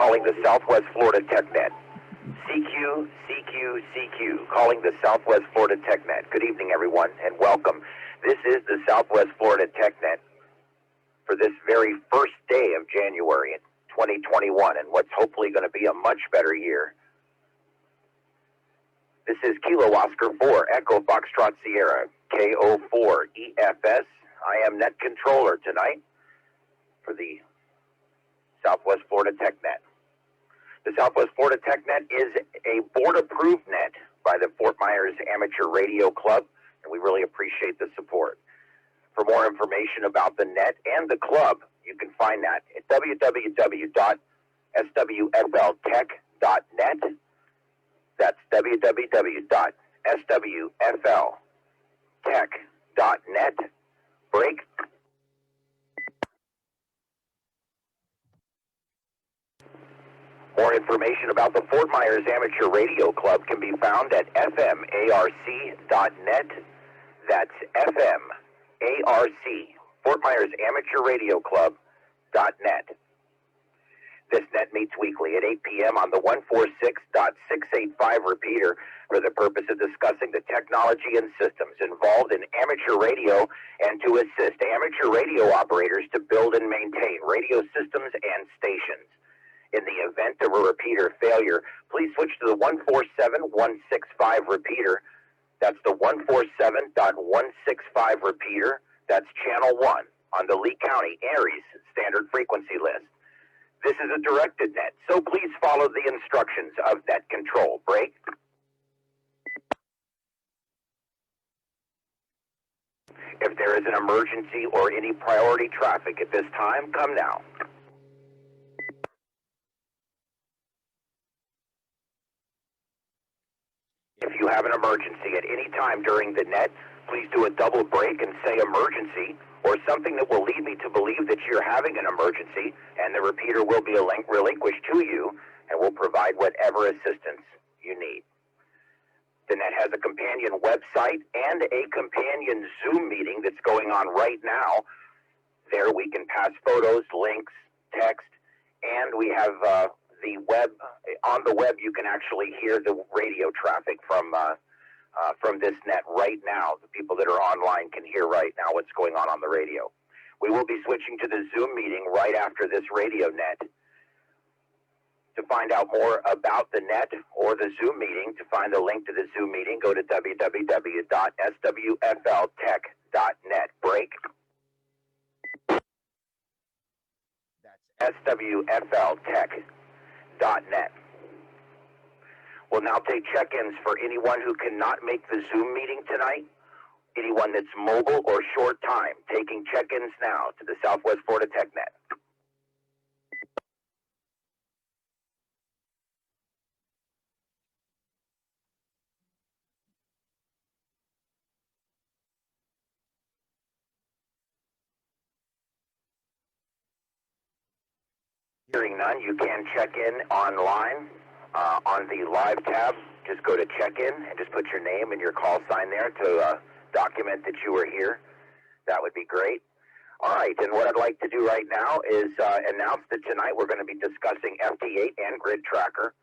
calling the Southwest Florida TechNet. CQ, CQ, CQ, calling the Southwest Florida TechNet. Good evening, everyone, and welcome. This is the Southwest Florida TechNet for this very first day of January in 2021, and what's hopefully going to be a much better year. This is Kilo Oscar 4, Echo Foxtrot Sierra, KO4 EFS. I am net controller tonight for the Southwest Florida TechNet. The Southwest Florida TechNet is a board-approved net by the Fort Myers Amateur Radio Club, and we really appreciate the support. For more information about the net and the club, you can find that at www.swfltech.net. That's www.swfltech.net. Break. More information about the Fort Myers Amateur Radio Club can be found at fmarc.net. That's FMARC, Fort Myers Amateur Radio Club.net. This net meets weekly at 8 p.m. on the 146.685 repeater for the purpose of discussing the technology and systems involved in amateur radio and to assist amateur radio operators to build and maintain radio systems and stations. In the event of a repeater failure, please switch to the 147.165 repeater. That's the 147.165 repeater. That's channel 1 on the Lee County Aries standard frequency list. This is a directed net, so please follow the instructions of net control. Break. If there is an emergency or any priority traffic at this time, come now. If you have an emergency at any time during the net, please do a double break and say emergency, or something that will lead me to believe that you're having an emergency, and the repeater will be relinquished to you and will provide whatever assistance you need. The net has a companion website and a companion Zoom meeting that's going on right now. There we can pass photos, links, text, and we have the web. On the web, you can actually hear the radio traffic from this net right now. The people that are online can hear right now what's going on the radio. We will be switching to the Zoom meeting right after this radio net. To find out more about the net or the Zoom meeting, to find the link to the Zoom meeting, go to www.swfltech.net. Break. That's swfltech.net. We'll now take check-ins for anyone who cannot make the Zoom meeting tonight, anyone that's mobile or short time, taking check-ins now to the Southwest Florida TechNet. Hearing none, you can check in online. On the live tab, just go to check-in and just put your name and your call sign there to document that you were here. That would be great. All right, and what I'd like to do right now is announce that tonight we're going to be discussing FT8 and GridTracker,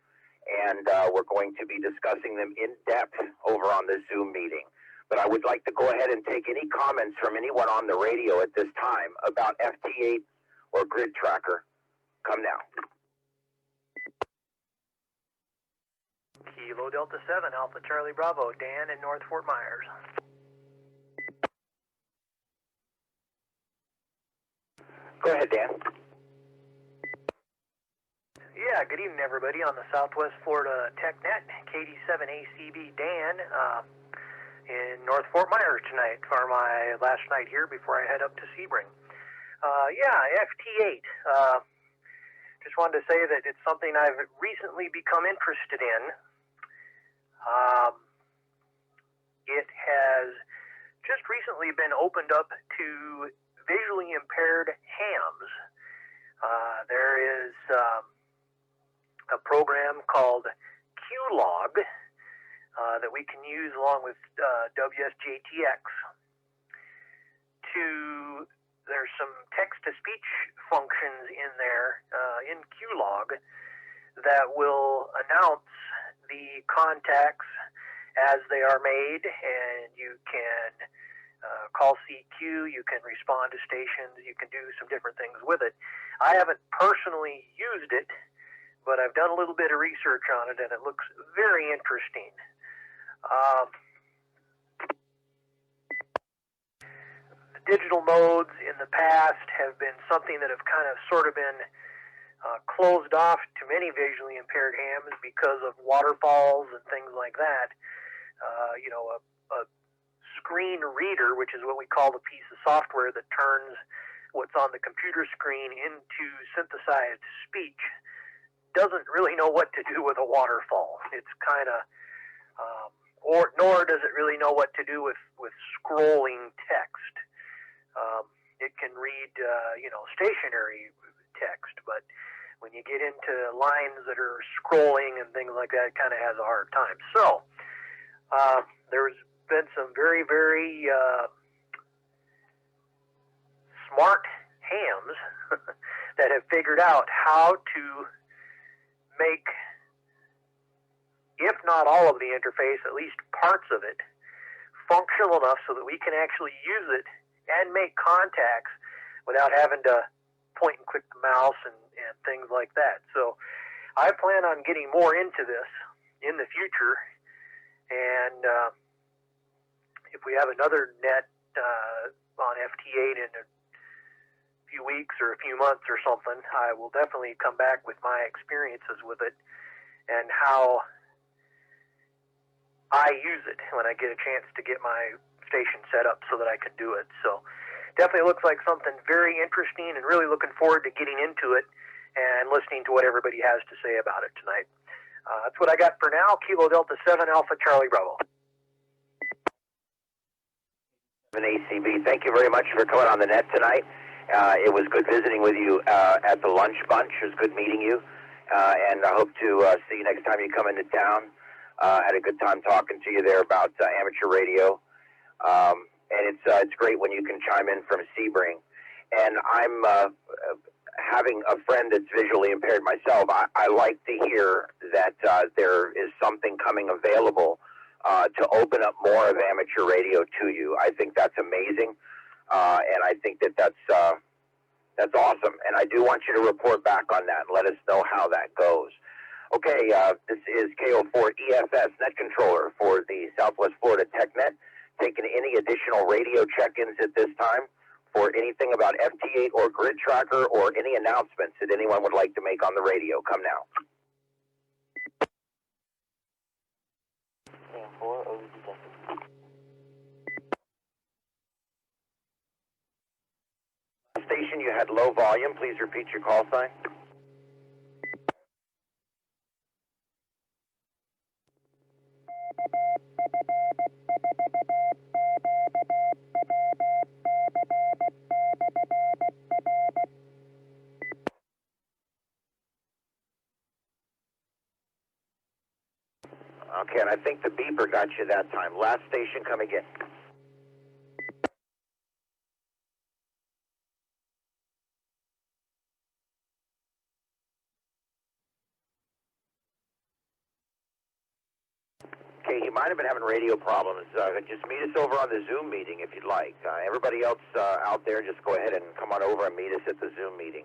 and we're going to be discussing them in depth over on the Zoom meeting. But I would like to go ahead and take any comments from anyone on the radio at this time about FT8 or GridTracker. Come now. Kilo Delta 7, Alpha Charlie Bravo, Dan in North Fort Myers. Go ahead, Dan. Yeah, good evening, everybody, on the Southwest Florida TechNet, KD7ACB Dan, in North Fort Myers tonight for my last night here before I head up to Sebring. FT8. Just wanted to say that it's something I've recently become interested in. It has just recently been opened up to visually impaired hams. There is a program called QLog that we can use along with wsjt-x there's some text-to-speech functions in there in QLog that will announce the contacts as they are made, and you can call CQ, you can respond to stations, you can do some different things with it. I haven't personally used it, but I've done a little bit of research on it, and it looks very interesting. The digital modes in the past have been something that have kind of sort of been closed off to many visually impaired hams because of waterfalls and things like that. You know, a screen reader, which is what we call the piece of software that turns what's on the computer screen into synthesized speech, doesn't really know what to do with a waterfall. It's kind of, nor does it really know what to do with scrolling text. It can read, you know, stationary text, but when you get into lines that are scrolling and things like that, it kind of has a hard time. So there's been some very, very smart hams that have figured out how to make, if not all of the interface, at least parts of it, functional enough so that we can actually use it and make contacts without having to point and click the mouse and things like that. So I plan on getting more into this in the future, and if we have another net on FT8 in a few weeks or a few months or something, I will definitely come back with my experiences with it and how I use it when I get a chance to get my station set up so that I can do it. So definitely looks like something very interesting, and really looking forward to getting into it and listening to what everybody has to say about it tonight. That's what I got for now. Kilo Delta 7 Alpha Charlie Bravo. ACB, thank you very much for coming on the net tonight. It was good visiting with you at the lunch bunch. It was good meeting you, and I hope to see you next time you come into town. Had a good time talking to you there about amateur radio, and it's great when you can chime in from Sebring. And I'm having a friend that's visually impaired myself. I like to hear that there is something coming available to open up more of amateur radio to you. I think that's amazing, and I think that's awesome. And I do want you to report back on that and let us know how that goes. Okay, this is KO4EFS net controller for the Southwest Florida TechNet, taking any additional radio check-ins at this time for anything about FT8 or GridTracker or any announcements that anyone would like to make on the radio. Come now. Station, you had low volume. Please repeat your call sign. Okay, and I think the beeper got you that time. Last station, come again. Okay, you might have been having radio problems. Just meet us over on the Zoom meeting if you'd like. Everybody else out there, just go ahead and come on over and meet us at the Zoom meeting.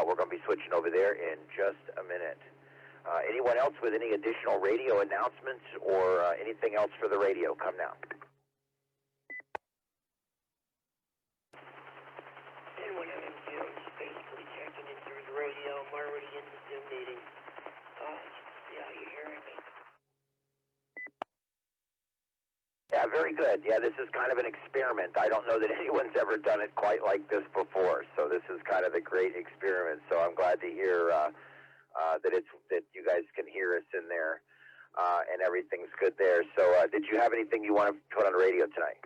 We're going to be switching over there in just a minute. Anyone else with any additional radio announcements or anything else for the radio? Come now. Anyone having just basically checking in through the radio. I'm already in the Zoom meeting. Yeah, you hearing me? Yeah, very good. Yeah, this is kind of an experiment. I don't know that anyone's ever done it quite like this before, so this is kind of a great experiment. So I'm glad to hear that you guys can hear us in there, and everything's good there. So did you have anything you want to put on the radio tonight?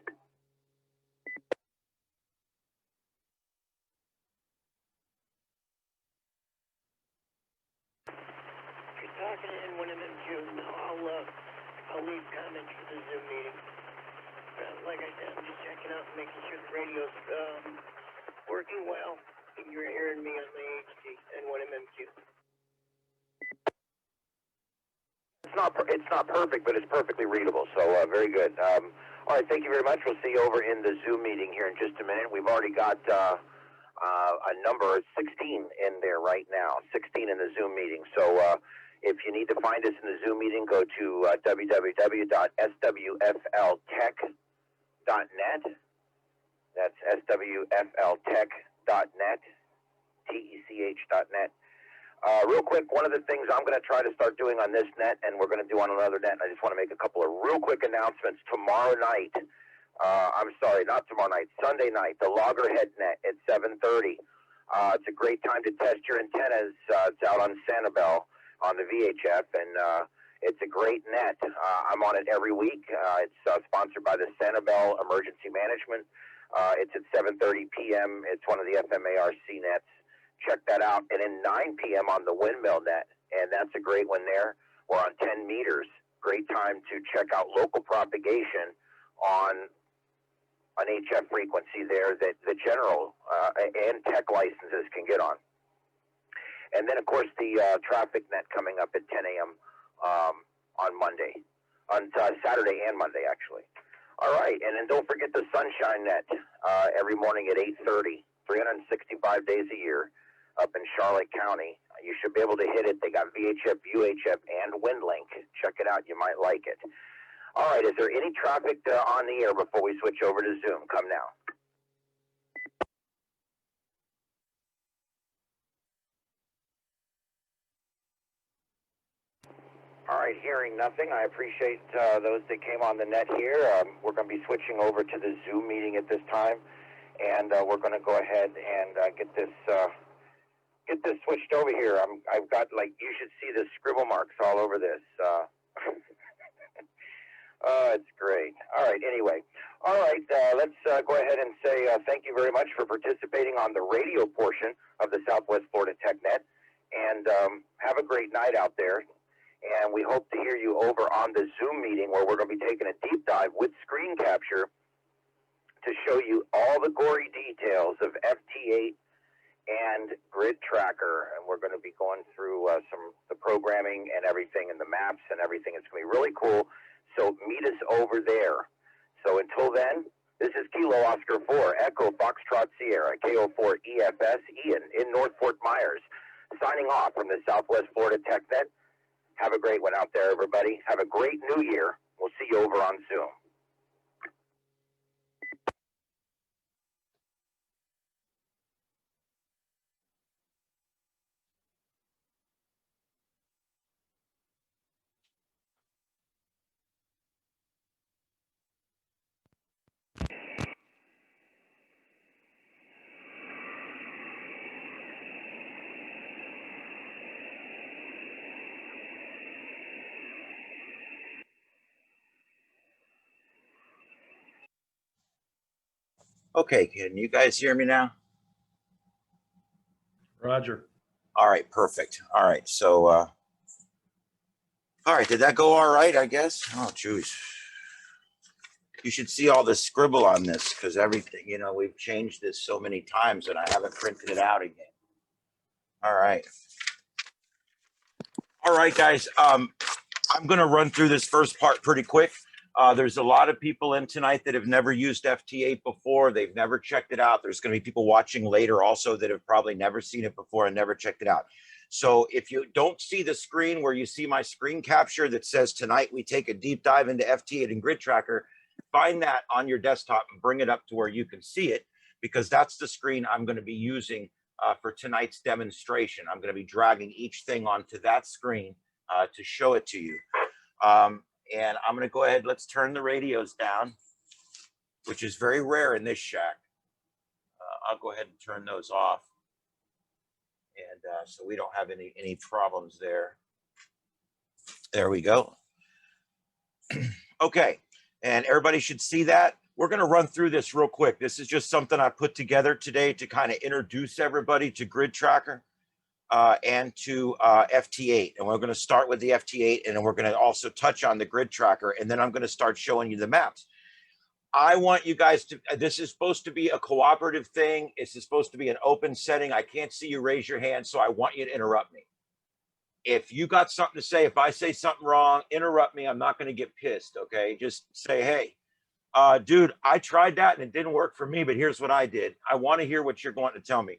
If you're talking to anyone in June, I'll leave comments for the Zoom meeting. Like I said, I'm just checking out and making sure the radio's working well, and you're hearing me on the HD and 1MMQ. not perfect, but it's perfectly readable. So very good. All right, thank you very much. We'll see you over in the Zoom meeting here in just a minute. We've already got a number 16 in there right now. 16 in the Zoom meeting. So if you need to find us in the Zoom meeting, go to www.swfltech.net. That's swfltech.net, tech.net. Real quick, one of the things I'm going to try to start doing on this net, and we're going to do on another net, and I just want to make a couple of real quick announcements. Tomorrow night, I'm sorry, not tomorrow night, Sunday night, the Loggerhead net at 7:30. It's a great time to test your antennas. It's out on Sanibel on the VHF, and it's a great net. I'm on it every week. It's sponsored by the Sanibel Emergency Management. It's at 7:30 p.m. It's one of the FMARC nets. Check that out. And then 9 p.m. on the Windmill net, and that's a great one there. We're on 10 meters. Great time to check out local propagation on an HF frequency there that the general and tech licenses can get on. And then, of course, the traffic net coming up at 10 a.m. On Monday, on Saturday and Monday, actually. All right, and then don't forget the Sunshine net every morning at 8:30, 365 days a year up in Charlotte County. You should be able to hit it. They got VHF, UHF, and WindLink. Check it out. You might like it. All right, is there any traffic on the air before we switch over to Zoom? Come now. All right, hearing nothing. I appreciate those that came on the net here. We're going to be switching over to the Zoom meeting at this time, and we're going to go ahead and get this switched over here. I've got, like, you should see the scribble marks all over this. Oh, it's great. All right, anyway. All right, let's go ahead and say thank you very much for participating on the radio portion of the Southwest Florida TechNet, and have a great night out there. And we hope to hear you over on the Zoom meeting where we're going to be taking a deep dive with screen capture to show you all the gory details of FT8 and GridTracker. And we're going to be going through the programming and everything and the maps and everything. It's going to be really cool. So meet us over there. So until then, this is Kilo Oscar 4, Echo Foxtrot Sierra, KO4 EFS Ian in North Fort Myers, signing off from the Southwest Florida TechNet. Have a great one out there, everybody. Have a great new year. We'll see you over on Zoom. Okay, can you guys hear me now? Roger. All right, perfect. All right, so, all right, did that go all right, I guess? Oh, geez. You should see all the scribble on this because everything, you know, we've changed this so many times and I haven't printed it out again. All right. All right, guys, I'm going to run through this first part pretty quick. There's a lot of people in tonight that have never used FT8 before. They've never checked it out. There's going to be people watching later also that have probably never seen it before and never checked it out. So if you don't see the screen where you see my screen capture that says tonight we take a deep dive into FT8 and GridTracker, find that on your desktop and bring it up to where you can see it, because that's the screen I'm going to be using for tonight's demonstration. I'm going to be dragging each thing onto that screen to show it to you. And I'm going to go ahead, let's turn the radios down, which is very rare in this shack. I'll go ahead and turn those off. And so we don't have any problems there. There we go. Okay, and everybody should see that. We're going to run through this real quick. This is just something I put together today to kind of introduce everybody to GridTracker. And to FT8. And we're going to start with the FT8, and then we're going to also touch on the GridTracker, and then I'm going to start showing you the maps. I want you guys to, this is supposed to be a cooperative thing. It's supposed to be an open setting. I can't see you raise your hand, so I want you to interrupt me. if you got something to say, if I say something wrong, interrupt me. I'm not going to get pissed. Okay. Just say, hey, dude, I tried that and it didn't work for me, but here's what I did. I want to hear what you're going to tell me.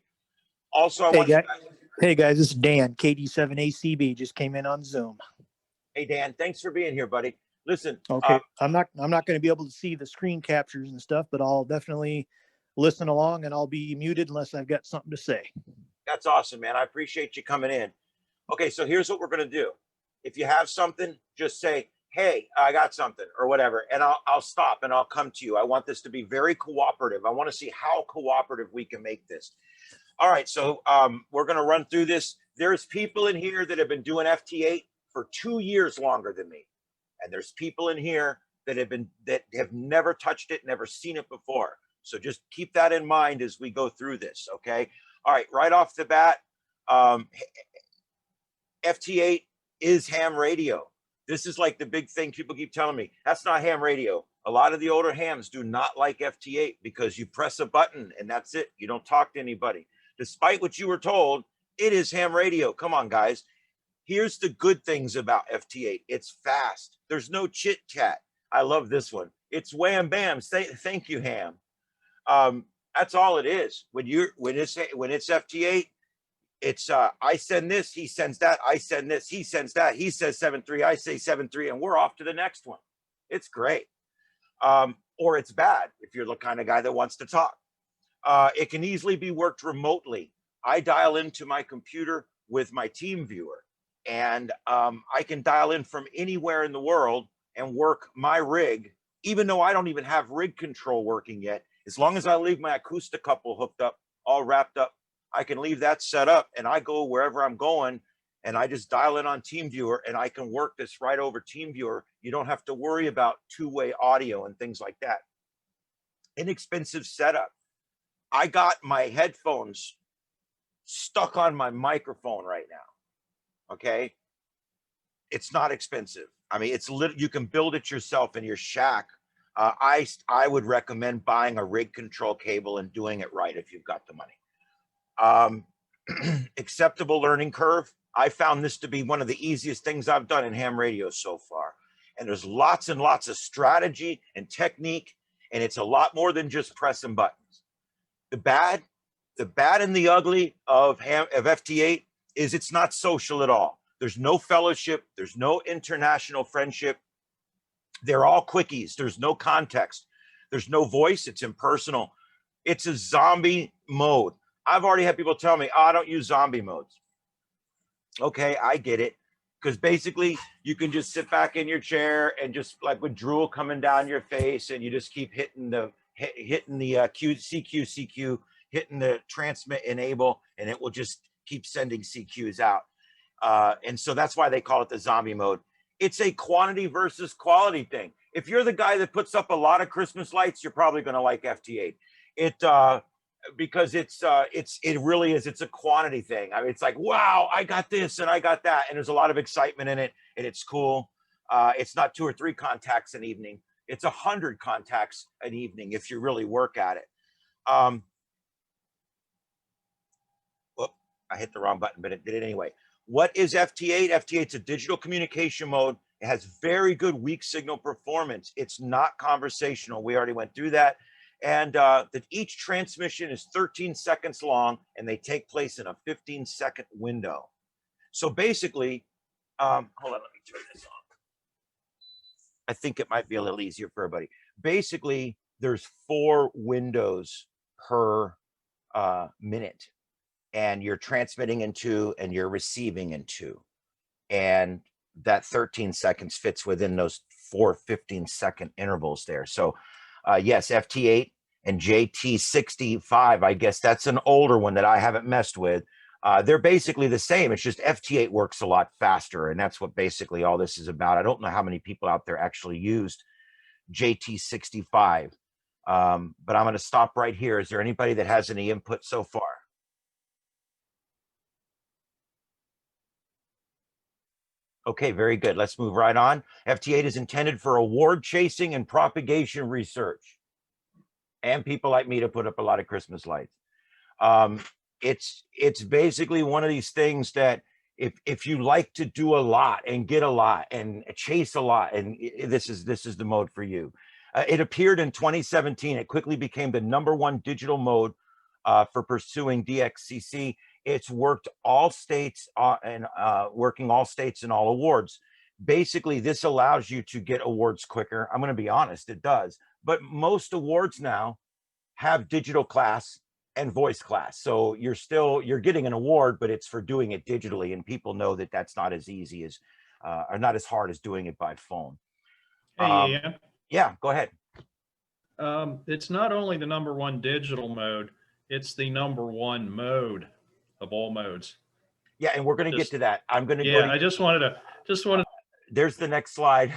Also, I want you guys. Hey guys, this is Dan, KD7ACB, just came in on Zoom. Hey Dan, thanks for being here, buddy. Listen, Okay, I'm not going to be able to see the screen captures and stuff, but I'll definitely listen along, and I'll be muted unless I've got something to say. That's awesome, man. I appreciate you coming in. Okay, so here's what we're going to do. If you have something, just say, hey, I got something or whatever, and I'll stop and I'll come to you. I want this to be very cooperative. I want to see how cooperative we can make this. All right, so we're going to run through this. There's people in here that have been doing FT8 for 2 years longer than me. And there's people in here that have never touched it, never seen it before. So just keep that in mind as we go through this, okay? All right, right off the bat, FT8 is ham radio. This is like the big thing people keep telling me. That's not ham radio. A lot of the older hams do not like FT8 because you press a button and that's it. You don't talk to anybody. Despite what you were told, it is ham radio. Come on, guys. Here's the good things about FT8. It's fast. There's no chit chat. I love this one. It's wham bam. Thank you, ham. That's all it is. When it's FT8, it's I send this, he sends that. I send this, he sends that. He says 7.3, I say 7.3, and we're off to the next one. It's great. Or it's bad if you're the kind of guy that wants to talk. It can easily be worked remotely. I dial into my computer with my team viewer. And I can dial in from anywhere in the world and work my rig, even though I don't even have rig control working yet. As long as I leave my acoustic couple hooked up, all wrapped up, I can leave that set up and I go wherever I'm going and I just dial in on TeamViewer and I can work this right over TeamViewer. You don't have to worry about two-way audio and things like that. Inexpensive setup. I got my headphones stuck on my microphone right now. Okay, it's not expensive. I mean, you can build it yourself in your shack. I would recommend buying a rig control cable and doing it right if you've got the money. Acceptable learning curve. I found this to be one of the easiest things I've done in ham radio so far. And there's lots and lots of strategy and technique, and it's a lot more than just pressing buttons. The bad and the ugly of FT8 is it's not social at all. There's no fellowship. There's no international friendship. They're all quickies. There's no context. There's no voice. It's impersonal. It's a zombie mode. I've already had people tell me, oh, I don't use zombie modes. Okay, I get it. Because basically you can just sit back in your chair and just like with drool coming down your face and you just keep hitting the CQ, hitting the transmit enable, and it will just keep sending CQs out. And so that's why they call it the zombie mode. It's a quantity versus quality thing. If you're the guy that puts up a lot of Christmas lights, you're probably going to like FT8. Because it really is. It's a quantity thing. I mean, it's like, wow, I got this and I got that. And there's a lot of excitement in it and it's cool. It's not 2 or 3 contacts an evening. It's 100 contacts an evening if you really work at it. I hit the wrong button, but it did it anyway. What is FT8? FT8's a digital communication mode. It has very good weak signal performance. It's not conversational. We already went through that. And that each transmission is 13 seconds long and they take place in a 15-second window. So basically, hold on, let me turn this on. I think it might be a little easier for everybody. Basically, there's 4 windows per minute. And you're transmitting in 2 and you're receiving in 2. And that 13 seconds fits within those 4 15-second intervals there. So yes, FT8 and JT65, I guess that's an older one that I haven't messed with. They're basically the same. It's just FT8 works a lot faster. And that's what basically all this is about. I don't know how many people out there actually used JT65. But I'm going to stop right here. Is there anybody that has any input so far? Okay, very good. Let's move right on. FT8 is intended for award chasing and propagation research. And people like me to put up a lot of Christmas lights. It's basically one of these things that if you like to do a lot and get a lot and chase a lot, and this is the mode for you. It appeared in 2017. It quickly became the #1 digital mode for pursuing DXCC. It's worked all states and working all states and all awards. Basically, this allows you to get awards quicker. I'm going to be honest, it does. But most awards now have digital class and voice class. So you're getting an award, but it's for doing it digitally. And people know that that's not as easy as, or not as hard as doing it by phone. Hey, Ian. Yeah, go ahead. It's not only the #1 digital mode, it's the #1 mode of all modes. Yeah, and we're going to get to that. I'm going to go. Yeah, I just wanted. There's the next slide.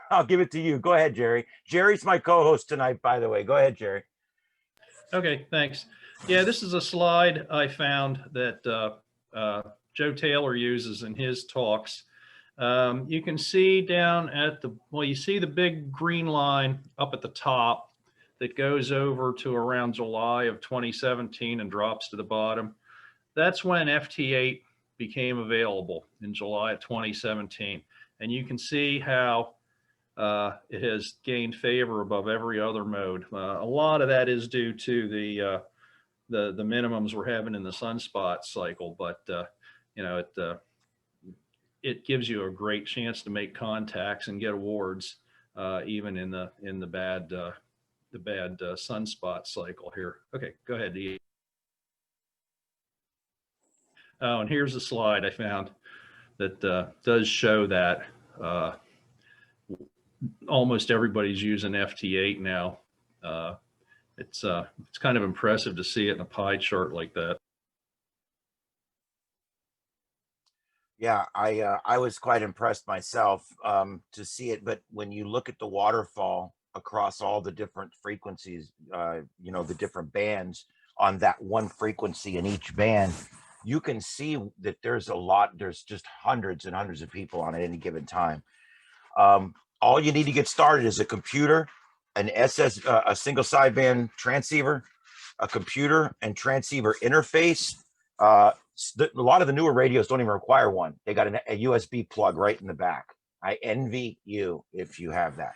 I'll give it to you. Go ahead, Jerry. Jerry's my co-host tonight, by the way. Go ahead, Jerry. Okay, thanks. Yeah, this is a slide I found that Joe Taylor uses in his talks. You can see down at you see the big green line up at the top that goes over to around July of 2017 and drops to the bottom. That's when FT8 became available in July of 2017. And you can see how it has gained favor above every other mode. A lot of that is due to the minimums we're having in the sunspot cycle, but you know, it gives you a great chance to make contacts and get awards, even in the bad sunspot cycle here. Okay, go ahead, Ian. Oh, and here's a slide I found that does show that almost everybody's using FT8 now. It's kind of impressive to see it in a pie chart like that. Yeah, I was quite impressed myself to see it. But when you look at the waterfall across all the different frequencies, you know, the different bands on that one frequency in each band, you can see that there's a lot. There's just hundreds and hundreds of people on at any given time. All you need to get started is a computer, a single sideband transceiver, a computer and transceiver interface. A lot of the newer radios don't even require one. They got a USB plug right in the back. I envy you if you have that.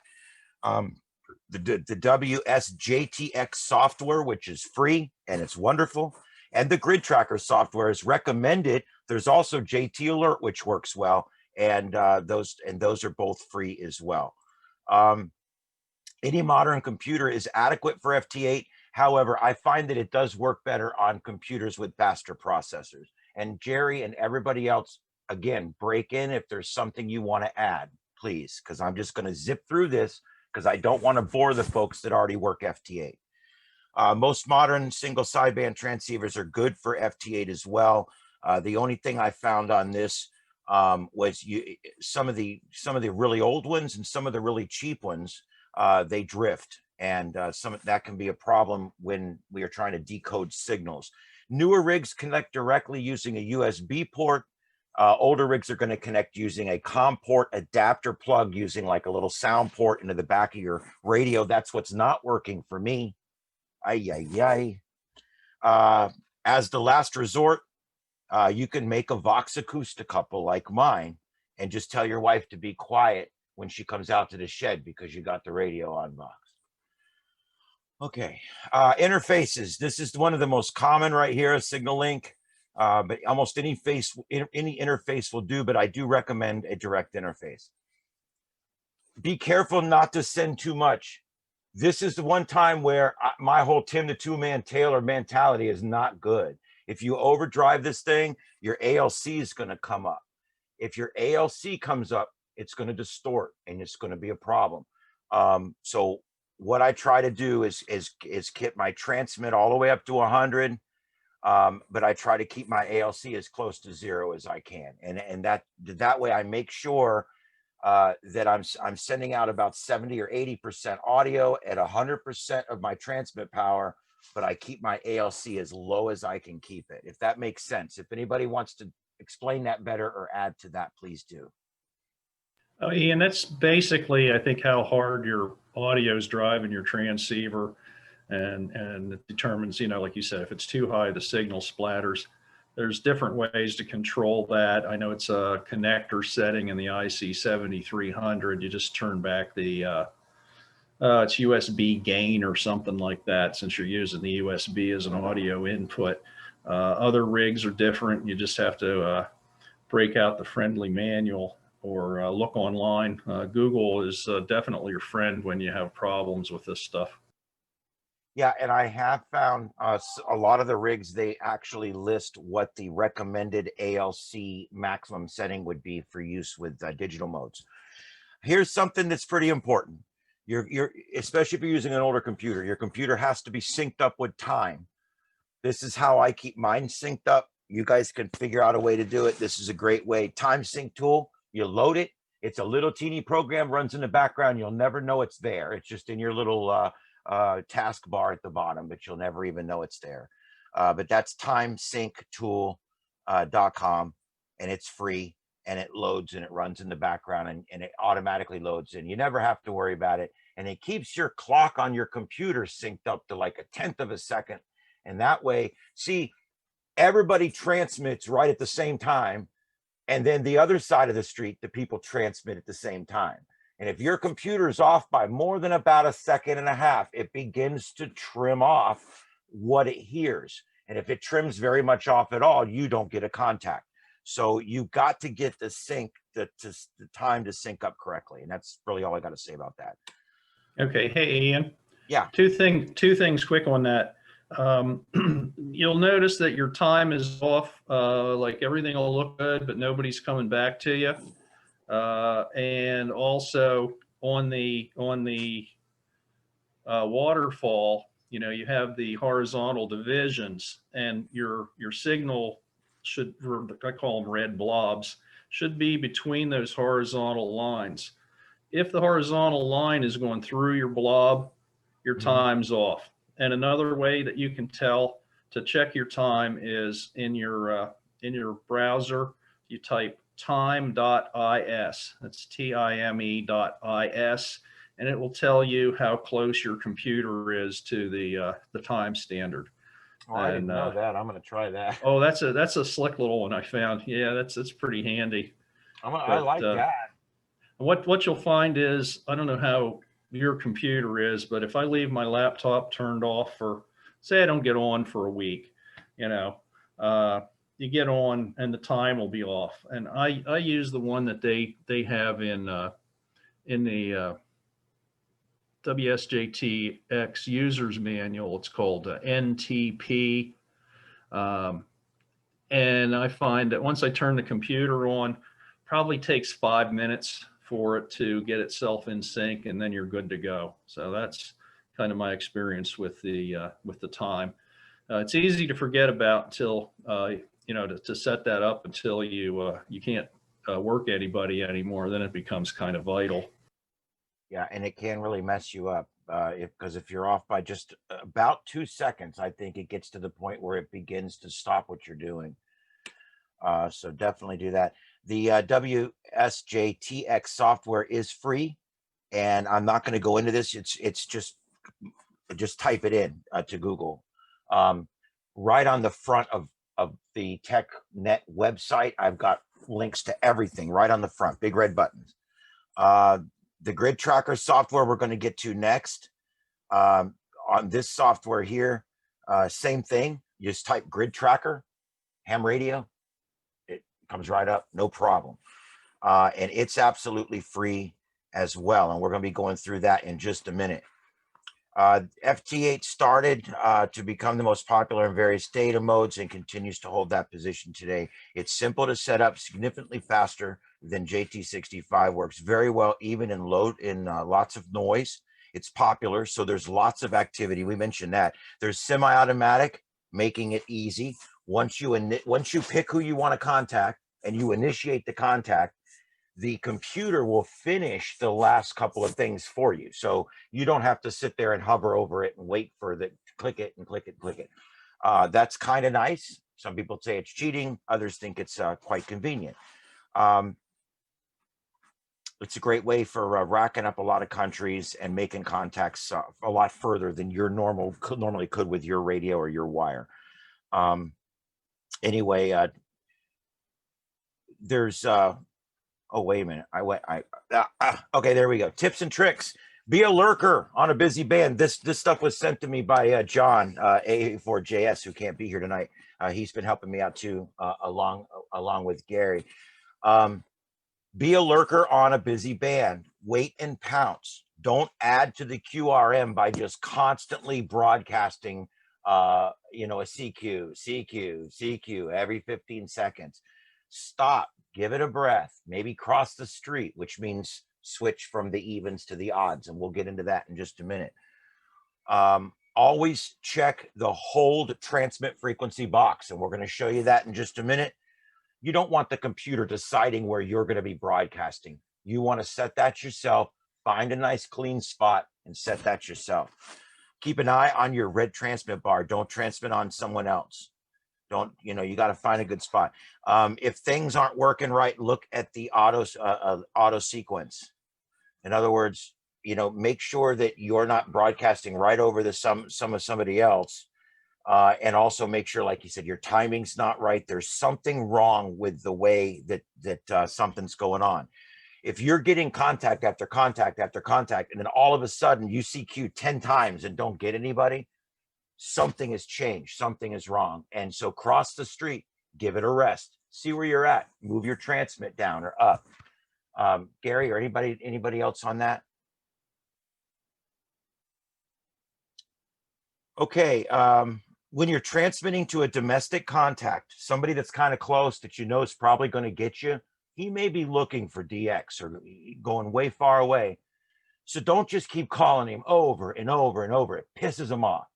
The wsjt-x software, which is free and it's wonderful, and the GridTracker software is recommended. There's also JT Alert, which works well, and those are both free as well. Any modern computer is adequate for FT8. However, I find that it does work better on computers with faster processors. And Jerry and everybody else, again, break in if there's something you want to add, please, because I'm just going to zip through this because I don't want to bore the folks that already work FT8. Most modern single sideband transceivers are good for FT8 as well. The only thing I found on this was some of the really old ones and some of the really cheap ones, they drift, and that can be a problem when we are trying to decode signals. Newer rigs connect directly using a USB port. Older rigs are going to connect using a COM port adapter plug, using like a little sound port into the back of your radio. That's what's not working for me. As the last resort, you can make a Vox acousticouple like mine and just tell your wife to be quiet when she comes out to the shed because you got the radio on Vox. Okay, interfaces. This is one of the most common right here, a signal link, but almost any interface will do, but I do recommend a direct interface. Be careful not to send too much. This is the one time where my whole Tim the Two-Man Taylor mentality is not good. If you overdrive this thing, your ALC is going to come up. If your ALC comes up, it's going to distort and it's going to be a problem. So what I try to do is keep my transmit all the way up to 100, but I try to keep my ALC as close to 0 as I can, and that way I make sure that I'm sending out about 70 or 80% audio at 100% of my transmit power, but I keep my ALC as low as I can keep it. If that makes sense. If anybody wants to explain that better or add to that, please do. Oh, Ian, that's basically, I think, how hard your audio is driving your transceiver, and it determines, you know, like you said, if it's too high, the signal splatters. there's different ways to control that. I know it's a connector setting in the IC7300. You just turn back the, it's USB gain or something like that, since you're using the USB as an audio input. Other rigs are different. You just have to break out the friendly manual or look online. Google is definitely your friend when you have problems with this stuff. Yeah, and I have found a lot of the rigs, they actually list what the recommended ALC maximum setting would be for use with digital modes. Here's something that's pretty important. You're especially if you're using an older computer, your computer has to be synced up with time. This is how I keep mine synced up. You guys can figure out a way to do it. This is a great way. Time sync tool, you load it. It's a little teeny program, runs in the background. You'll never know it's there. It's just in your little task bar at the bottom, but you'll never even know it's there. But that's timesynctool.com, and it's free, and it loads and it runs in the background, and it automatically loads in. You never have to worry about it. And it keeps your clock on your computer synced up to like 1/10 of a second. And that way, see, everybody transmits right at the same time. And then the other side of the street, the people transmit at the same time. And if your computer is off by more than about 1.5 seconds, it begins to trim off what it hears. And if it trims very much off at all, you don't get a contact. So you've got to get the sync, the time to sync up correctly. And that's really all I got to say about that. Okay. Hey, Ian. Yeah. Two things quick on that. You'll notice that your time is off. Like everything will look good, but nobody's coming back to you. And also on the waterfall, you know, you have the horizontal divisions, and your signal should, I call them red blobs, should be between those horizontal lines. If the horizontal line is going through your blob, your time's off. And another way that you can tell to check your time is in your browser, you type time.is. That's time.is, and it will tell you how close your computer is to the time standard. Oh, I didn't know that. I'm going to try that. Oh, that's a slick little one I found. Yeah, that's pretty handy. I like that. What you'll find is, I don't know how your computer is, but if I leave my laptop turned off for, say I don't get on for a week, you know, you get on and the time will be off. And I use the one that they have in the wsjt-x user's manual. It's called NTP. And I find that once I turn the computer on, probably takes 5 minutes for it to get itself in sync, and then you're good to go. So that's kind of my experience with the time. It's easy to forget about until you know, to set that up until you can't work anybody anymore. Then it becomes kind of vital. Yeah, and it can really mess you up because if you're off by just about 2 seconds, I think it gets to the point where it begins to stop what you're doing. So definitely do that. The wsjt-x software is free, and I'm not going to go into this. It's just type it in to Google. Right on the front of the TechNet website, I've got links to everything right on the front, big red buttons. The GridTracker software we're going to get to next. On this software here, same thing. You just type GridTracker, ham radio. It comes right up, no problem. And it's absolutely free as well. And we're going to be going through that in just a minute. FT8 started to become the most popular in various data modes and continues to hold that position today. It's simple to set up, significantly faster than JT65, works very well even in lots of noise. It's popular, so there's lots of activity. We mentioned that. There's semi-automatic, making it easy. Once you pick who you want to contact and you initiate the contact, the computer will finish the last couple of things for you. So you don't have to sit there and hover over it and wait for the click it and click it, click it. That's kind of nice. Some people say it's cheating. Others think it's quite convenient. It's a great way for racking up a lot of countries and making contacts a lot further than your normally could with your radio or your wire. Anyway, there's oh, wait a minute. Okay, there we go. Tips and tricks. Be a lurker on a busy band. This stuff was sent to me by John A4JS, who can't be here tonight. He's been helping me out too, along with Gary. Be a lurker on a busy band. Wait and pounce. Don't add to the QRM by just constantly broadcasting a CQ every 15 seconds. Stop, give it a breath, maybe cross the street, which means switch from the evens to the odds, and we'll get into that in just a minute. Always check the hold transmit frequency box, and we're going to show you that in just a minute. You don't want the computer deciding where you're going to be broadcasting. You want to set that yourself, find a nice clean spot and set that yourself. Keep an eye on your red transmit bar. Don't transmit on someone else. Don't, you got to find a good spot. If things aren't working right, look at the auto sequence. In other words, make sure that you're not broadcasting right over the some of somebody else. And also make sure, like you said, your timing's not right. There's something wrong with the way that something's going on. If you're getting contact after contact after contact, and then all of a sudden you CQ 10 times and don't get anybody, something has changed, something is wrong. And so cross the street, give it a rest, see where you're at, move your transmit down or up. Gary or anybody else on that? Okay, when you're transmitting to a domestic contact, somebody that's kind of close that is probably going to get you, he may be looking for DX or going way far away. So don't just keep calling him over and over and over. It pisses him off.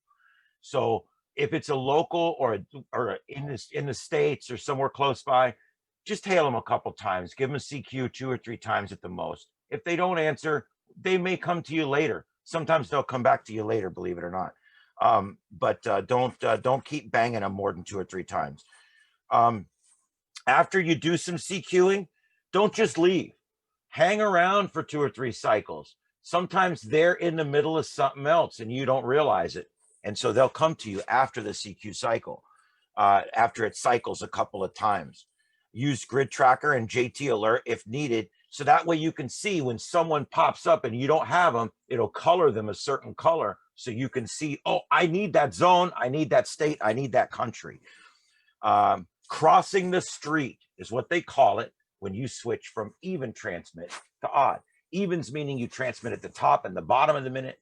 So if it's a local or in the States or somewhere close by, just hail them a couple times. Give them a CQ 2 or 3 times at the most. If they don't answer, they may come to you later. Sometimes they'll come back to you later, believe it or not. But don't keep banging them more than 2 or 3 times. After you do some CQing, don't just leave. Hang around for 2 or 3 cycles. Sometimes they're in the middle of something else and you don't realize it. And so they'll come to you after the CQ cycle, after it cycles a couple of times. Use GridTracker and JT Alert if needed. So that way you can see when someone pops up and you don't have them, it'll color them a certain color. So you can see, oh, I need that zone. I need that state. I need that country. Crossing the street is what they call it when you switch from even transmit to odd. Evens meaning you transmit at the top and the bottom of the minute.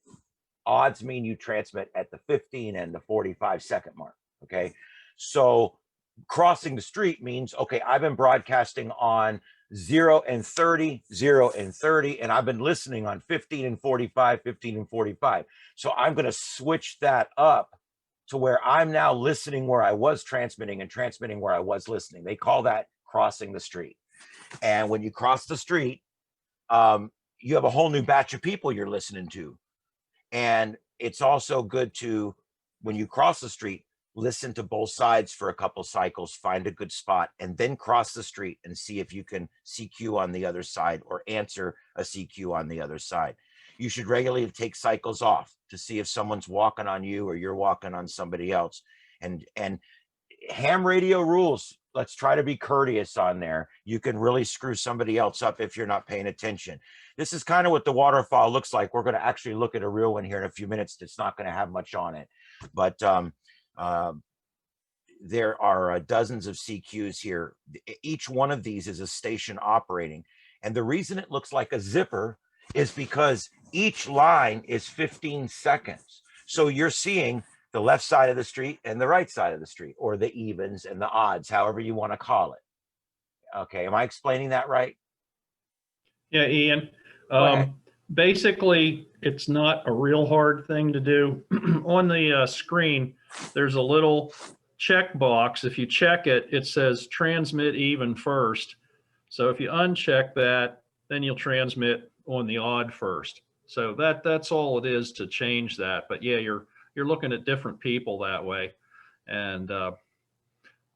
Odds mean you transmit at the 15 and the 45-second mark. Okay. So crossing the street means, okay, I've been broadcasting on 0 and 30, 0 and 30, and I've been listening on 15 and 45, 15 and 45. So I'm going to switch that up to where I'm now listening where I was transmitting and transmitting where I was listening. They call that crossing the street. And when you cross the street, you have a whole new batch of people you're listening to. And it's also good to, when you cross the street, listen to both sides for a couple cycles, find a good spot, and then cross the street and see if you can CQ on the other side or answer a CQ on the other side. You should regularly take cycles off to see if someone's walking on you or you're walking on somebody else. And ham radio rules. Let's try to be courteous on there. You can really screw somebody else up if you're not paying attention. This is kind of what the waterfall looks like. We're going to actually look at a real one here in a few minutes. It's not going to have much on it, but there are dozens of CQs here. Each one of these is a station operating. And the reason it looks like a zipper is because each line is 15 seconds. So you're seeing the left side of the street and the right side of the street, or the evens and the odds, however you want to call it. Okay, am I explaining that right? Yeah, Ian. Basically, it's not a real hard thing to do. On the screen, there's a little check box. If you check it, it says transmit even first. So if you uncheck that, then you'll transmit on the odd first. So that's all it is to change that. But yeah, you're looking at different people that way. And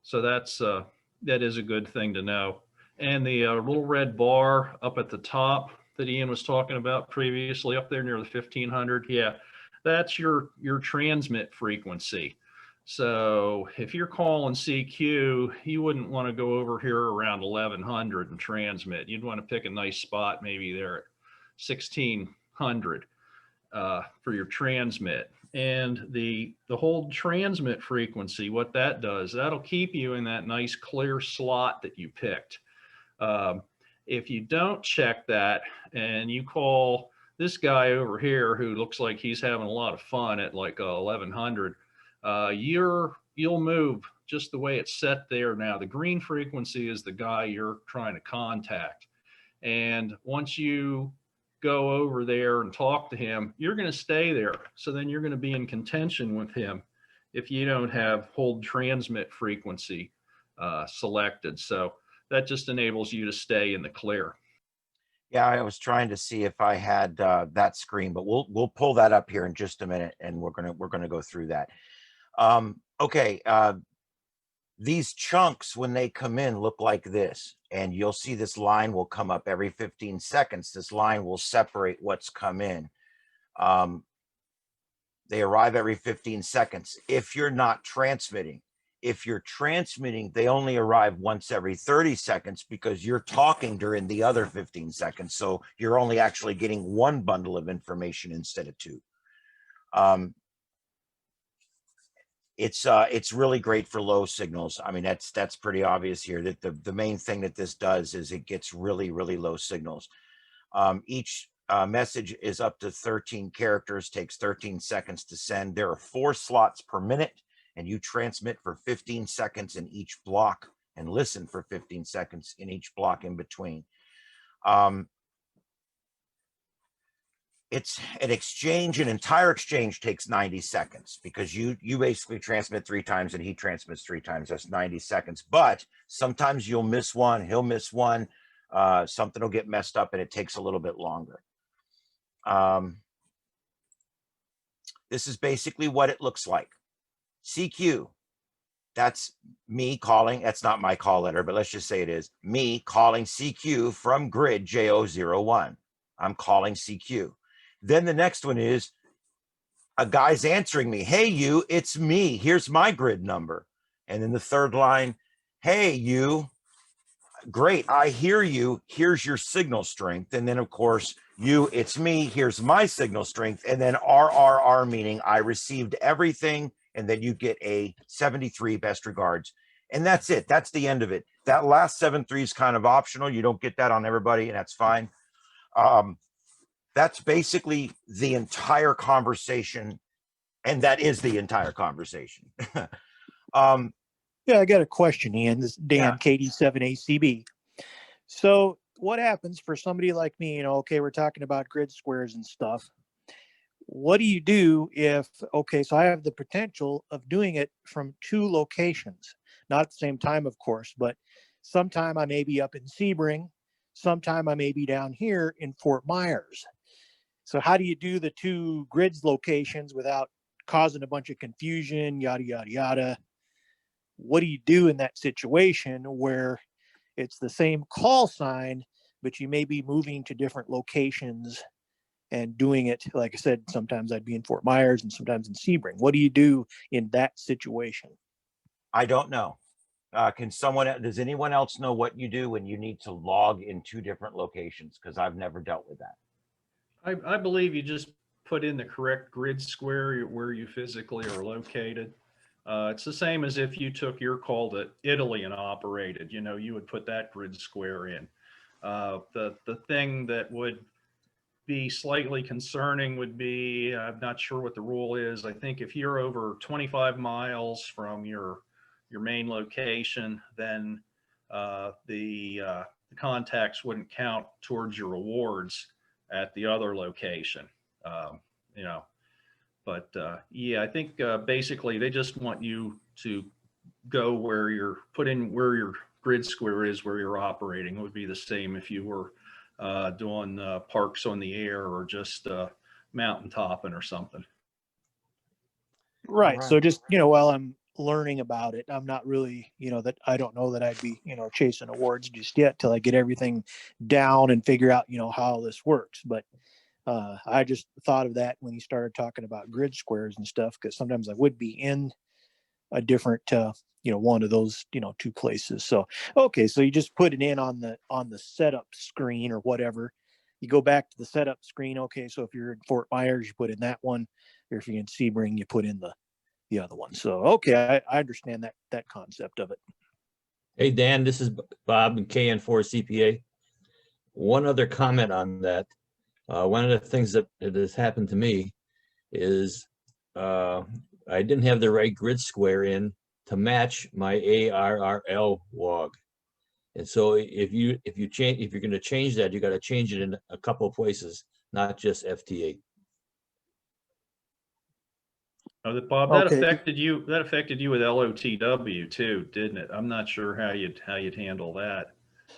so that is a good thing to know. And the little red bar up at the top that Ian was talking about previously, up there near the 1500, yeah, that's your transmit frequency. So if you're calling CQ, you wouldn't want to go over here around 1100 and transmit. You'd want to pick a nice spot, maybe there at 1600 for your transmit. And the whole transmit frequency, what that does, that'll keep you in that nice clear slot that you picked. If you don't check that and you call this guy over here who looks like he's having a lot of fun at like 1100, you'll move just the way it's set there. Now the green frequency is the guy you're trying to contact. And once you go over there and talk to him, you're going to stay there. So then you're going to be in contention with him if you don't have hold transmit frequency selected. So that just enables you to stay in the clear. Yeah, I was trying to see if I had that screen, but we'll pull that up here in just a minute, and we're gonna go through that. Okay, these chunks when they come in look like this, and you'll see this line will come up every 15 seconds. This line will separate what's come in. They arrive every 15 seconds. If you're not transmitting. If you're transmitting, they only arrive once every 30 seconds because you're talking during the other 15 seconds. So you're only actually getting one bundle of information instead of two. It's really great for low signals. I mean, that's pretty obvious here that the main thing that this does is it gets really, really low signals. Each message is up to 13 characters, takes 13 seconds to send. There are 4 slots per minute, and you transmit for 15 seconds in each block and listen for 15 seconds in each block in between. It's an exchange, an entire exchange takes 90 seconds because you basically transmit 3 times and he transmits 3 times. That's 90 seconds. But sometimes you'll miss one, he'll miss one, something will get messed up and it takes a little bit longer. This is basically what it looks like. CQ, that's me calling, that's not my call letter, but let's just say it is me calling CQ from grid J001. I'm calling CQ. Then the next one is a guy's answering me. Hey, you, it's me. Here's my grid number. And then the third line, hey, you, great, I hear you. Here's your signal strength. And then, of course, you, it's me. Here's my signal strength. And then RRR, meaning I received everything. And then you get a 73 best regards. And that's it. That's the end of it. That last 73 is kind of optional. You don't get that on everybody, and that's fine. That's basically the entire conversation. And that is the entire conversation. Yeah, I got a question, Ian. This is Dan, yeah. KD7ACB. So what happens for somebody like me, okay, we're talking about grid squares and stuff. What do you do if, okay, so I have the potential of doing it from 2 locations, not at the same time, of course, but sometime I may be up in Sebring, sometime I may be down here in Fort Myers. So how do you do the 2 grids locations without causing a bunch of confusion, yada, yada, yada? What do you do in that situation where it's the same call sign, but you may be moving to different locations and doing it, like I said, sometimes I'd be in Fort Myers and sometimes in Sebring. What do you do in that situation? I don't know. Does anyone else know what you do when you need to log in 2 different locations? Because I've never dealt with that. I believe you just put in the correct grid square where you physically are located. It's the same as if you took your call to Italy and operated, you would put that grid square in. The thing that would be slightly concerning would be, I'm not sure what the rule is. I think if you're over 25 miles from your main location, then the contacts wouldn't count towards your rewards at the other location. But yeah, I think basically they just want you to go where put in where your grid square is, where you're operating. It would be the same if you were doing parks on the air or just mountaintopping or something. Right. So just, while I'm learning about it, I'm not really, that I don't know that I'd be, chasing awards just yet till I get everything down and figure out, how this works. But I just thought of that when you started talking about grid squares and stuff, because sometimes I would be in a different, one of those, two places. So, okay. So you just put it in on the setup screen or whatever. You go back to the setup screen. Okay. So if you're in Fort Myers, you put in that one, or if you're in Sebring, you put in the other one. So, okay. I understand that concept of it. Hey, Dan, this is Bob and KN4 CPA. One other comment on that. One of the things that has happened to me is I didn't have the right grid square in to match my ARRL log. And so if you're going to change that, you got to change it in a couple of places, not just FT8. Oh, Bob, that Okay. affected you. That affected you with LOTW too, didn't it? I'm not sure how you'd handle that.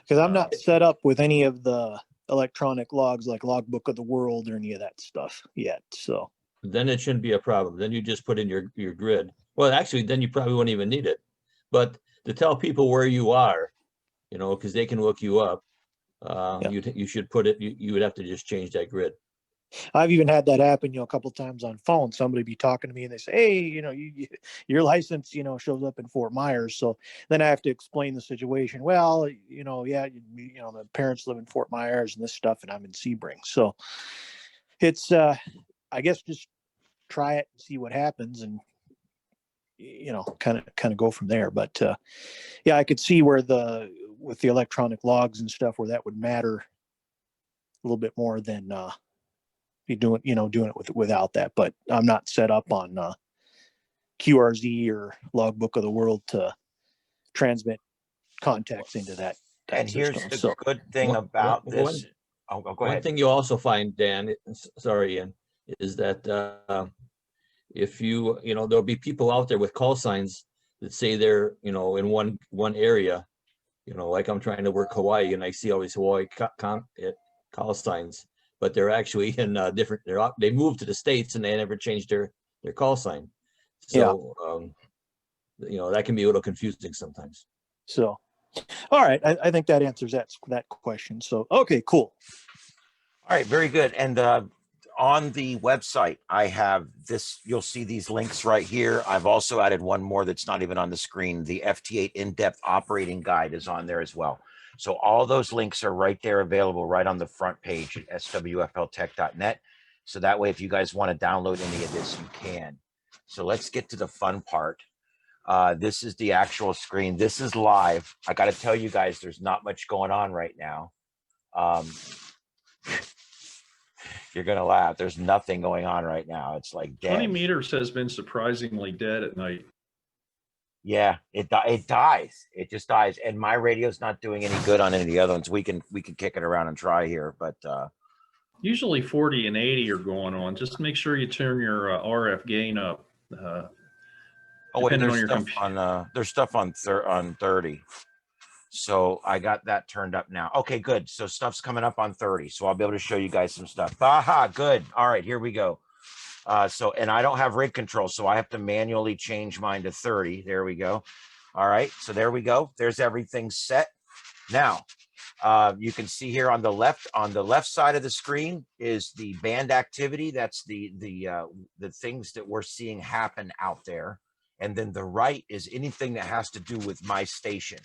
Because I'm not set up with any of the electronic logs like Logbook of the World or any of that stuff yet. So then it shouldn't be a problem. Then you just put in your grid. Well, actually, then you probably won't even need it. But to tell people where you are, because they can look you up, you should put it. You would have to just change that grid. I've even had that happen, a couple of times on phone. Somebody be talking to me and they say, hey, your license, shows up in Fort Myers. So then I have to explain the situation. Well, the parents live in Fort Myers and this stuff, and I'm in Sebring. So it's, I guess, just try it and see what happens, and kind of go from there. But I could see where with the electronic logs and stuff, where that would matter a little bit more than be doing it without that. But I'm not set up on QRZ or Logbook of the World to transmit contacts into that And here's system. the good thing about this. Go ahead. One thing you also find, Dan, sorry, Ian, is that if there'll be people out there with call signs that say they're, in one area, like I'm trying to work Hawaii and I see all these Hawaii call signs, but they're actually in different, they moved to the States and they never changed their call sign. So, that can be a little confusing sometimes. So, all right. I think that answers that question. So, okay, cool. All right, very good. And on the website, I have this, you'll see these links right here. I've also added one more that's not even on the screen. The FT8 in-depth operating guide is on there as well. So all those links are right there available right on the front page at swfltech.net. So that way, if you guys want to download any of this, you can. So let's get to the fun part. This is the actual screen. This is live. I got to tell you guys, there's not much going on right now. You're going to laugh. There's nothing going on right now. It's like dead. 20 meters has been surprisingly dead at night. Yeah, it dies. It just dies. And my radio's not doing any good on any of the other ones. We can kick it around and try here, but usually 40 and 80 are going on. Just make sure you turn your RF gain up. There's stuff on 30. So I got that turned up now. Okay, good. So stuff's coming up on 30. So I'll be able to show you guys some stuff. Aha, good. All right, here we go. And I don't have rig control, so I have to manually change mine to 30. There we go. All right, so there we go. There's everything set. Now, you can see here on the left side of the screen is the band activity. That's the things that we're seeing happen out there. And then the right is anything that has to do with my station.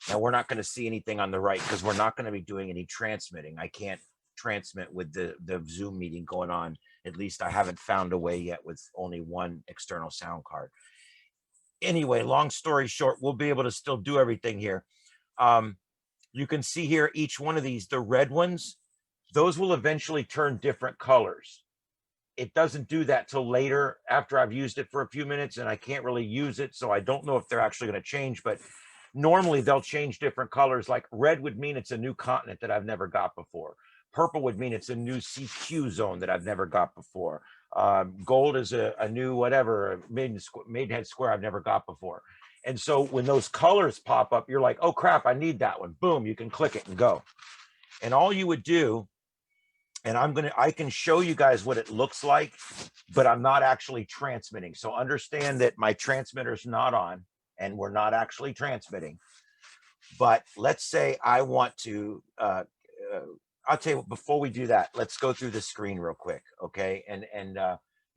Now, we're not going to see anything on the right because we're not going to be doing any transmitting. I can't transmit with the Zoom meeting going on. At least I haven't found a way yet with only one external sound card. Anyway, long story short, we'll be able to still do everything here. You can see here each one of these, the red ones, those will eventually turn different colors. It doesn't do that till later after I've used it for a few minutes and I can't really use it. So I don't know if they're actually going to change, but normally they'll change different colors. Like red would mean it's a new continent that I've never got before. Purple would mean it's a new CQ zone that I've never got before. Gold is a new whatever, Maidenhead Square I've never got before. And so when those colors pop up, you're like, oh crap, I need that one. Boom, you can click it and go. And all you would do, and I can show you guys what it looks like, but I'm not actually transmitting. So understand that my transmitter's not on and we're not actually transmitting. But let's say I want to, I'll tell you what, before we do that, let's go through the screen real quick, okay? And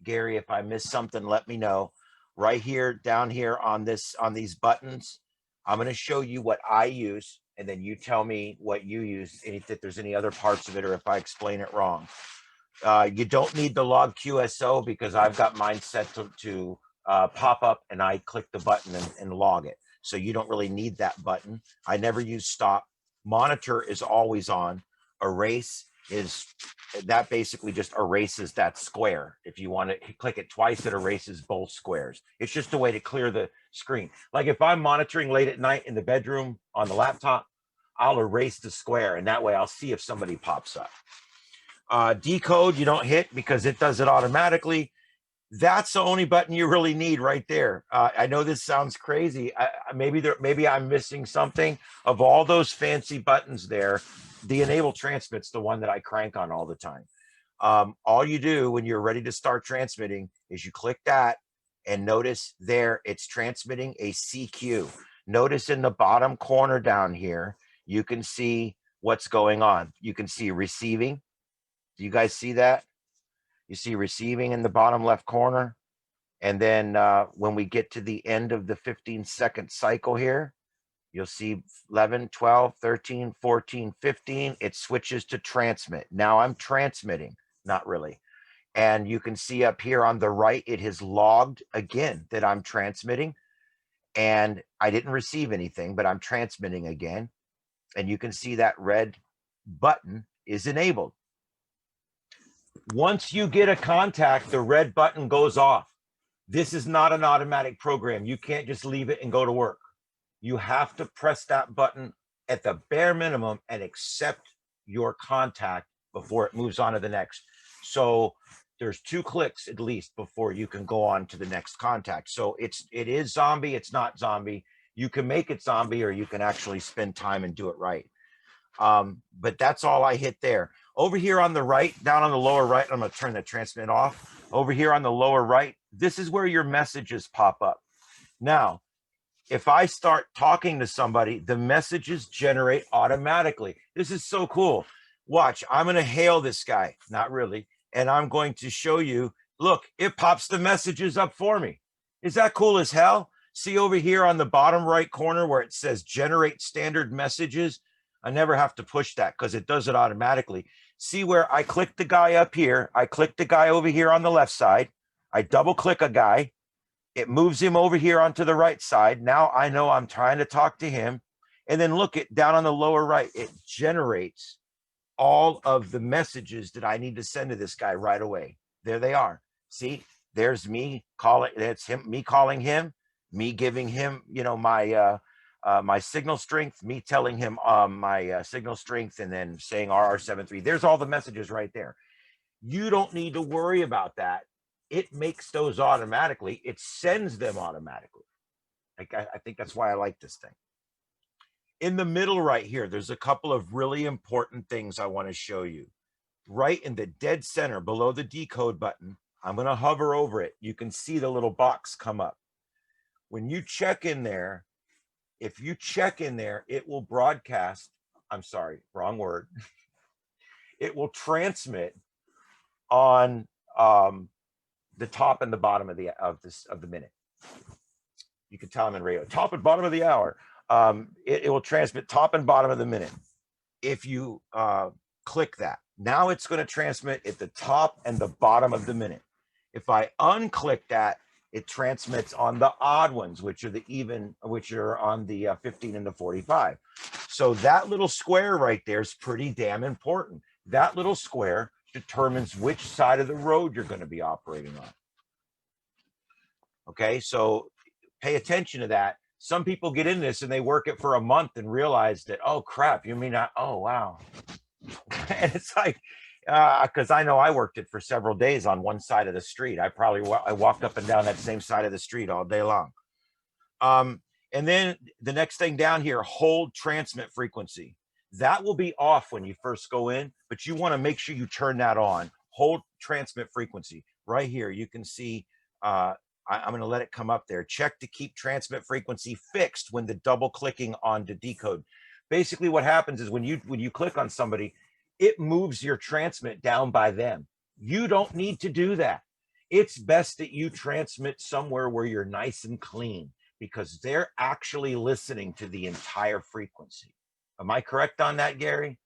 Gary, if I missed something, let me know. right here, down here on these buttons. I'm going to show you what I use, and then you tell me what you use, if there's any other parts of it, or if I explain it wrong. You don't need the log QSO because I've got mine set to pop up, and I click the button and log it. So you don't really need that button. I never use stop. Monitor is always on. Erase is, that basically just erases that square. If you want to click it twice, it erases both squares. It's just a way to clear the screen. Like if I'm monitoring late at night in the bedroom on the laptop, I'll erase the square, and that way I'll see if somebody pops up. Decode you don't hit because it does it automatically. That's the only button you really need right there. I know this sounds crazy. Maybe I'm missing something. Of all those fancy buttons there, the enable transmit's the one that I crank on all the time. All you do when you're ready to start transmitting is you click that, and notice there it's transmitting a CQ. Notice in the bottom corner down here, you can see what's going on. You can see receiving. Do you guys see that? You see receiving in the bottom left corner. And then when we get to the end of the 15-second cycle here, you'll see 11, 12, 13, 14, 15. It switches to transmit. Now I'm transmitting, not really. And you can see up here on the right, it has logged again that I'm transmitting. And I didn't receive anything, but I'm transmitting again. And you can see that red button is enabled. Once you get a contact, the red button goes off. This is not an automatic program. You can't just leave it and go to work. You have to press that button at the bare minimum and accept your contact before it moves on to the next. So there's 2 clicks at least before you can go on to the next contact. So it is zombie, it's not zombie. You can make it zombie, or you can actually spend time and do it right. But that's all I hit there. Over here on the right, down on the lower right, I'm going to turn the transmit off. Over here on the lower right, this is where your messages pop up. Now, if I start talking to somebody, the messages generate automatically. This is so cool. Watch, I'm going to hail this guy. Not really. And I'm going to show you, look, it pops the messages up for me. Is that cool as hell? See over here on the bottom right corner where it says generate standard messages? I never have to push that because it does it automatically. See where I click the guy up here. I click the guy over here on the left side. I double click a guy. It moves him over here onto the right side. Now I know I'm trying to talk to him. And then look at down on the lower right, it generates all of the messages that I need to send to this guy right away. There they are. See, there's me calling, that's him, me calling him, me giving him, you know, my signal strength, me telling him my signal strength, and then saying RR73. There's all the messages right there. You don't need to worry about that. It makes those automatically. It sends them automatically. I think that's why I like this thing. In the middle right here, there's a couple of really important things I want to show you. Right in the dead center below the decode button, I'm going to hover over it. You can see the little box come up. When you check in there, if you check in there, it will broadcast, I'm sorry, wrong word. It will transmit on the top and the bottom of the minute. You can tell I'm in radio. Top and bottom of the hour. It will transmit top and bottom of the minute. If you click that, now it's going to transmit at the top and the bottom of the minute. If I unclick that, it transmits on the odd ones, which are the even, which are on the 15 and the 45. So that little square right there is pretty damn important. That little square determines which side of the road you're going to be operating on. Okay, so pay attention to that. Some people get in this and they work it for a month and realize that, oh crap, you mean not? Oh wow. And it's like, because I know I worked it for several days on one side of the street. I walked up and down that same side of the street all day long. And then the next thing down here, hold transmit frequency. That will be off when you first go in, but you want to make sure you turn that on. Hold transmit frequency. Right here, you can see, I'm going to let it come up there. Check to keep transmit frequency fixed when the double clicking on the decode. Basically what happens is when you click on somebody, it moves your transmit down by them. You don't need to do that. it's best that you transmit somewhere where you're nice and clean, because they're actually listening to the entire frequency. Am I correct on that, Gary?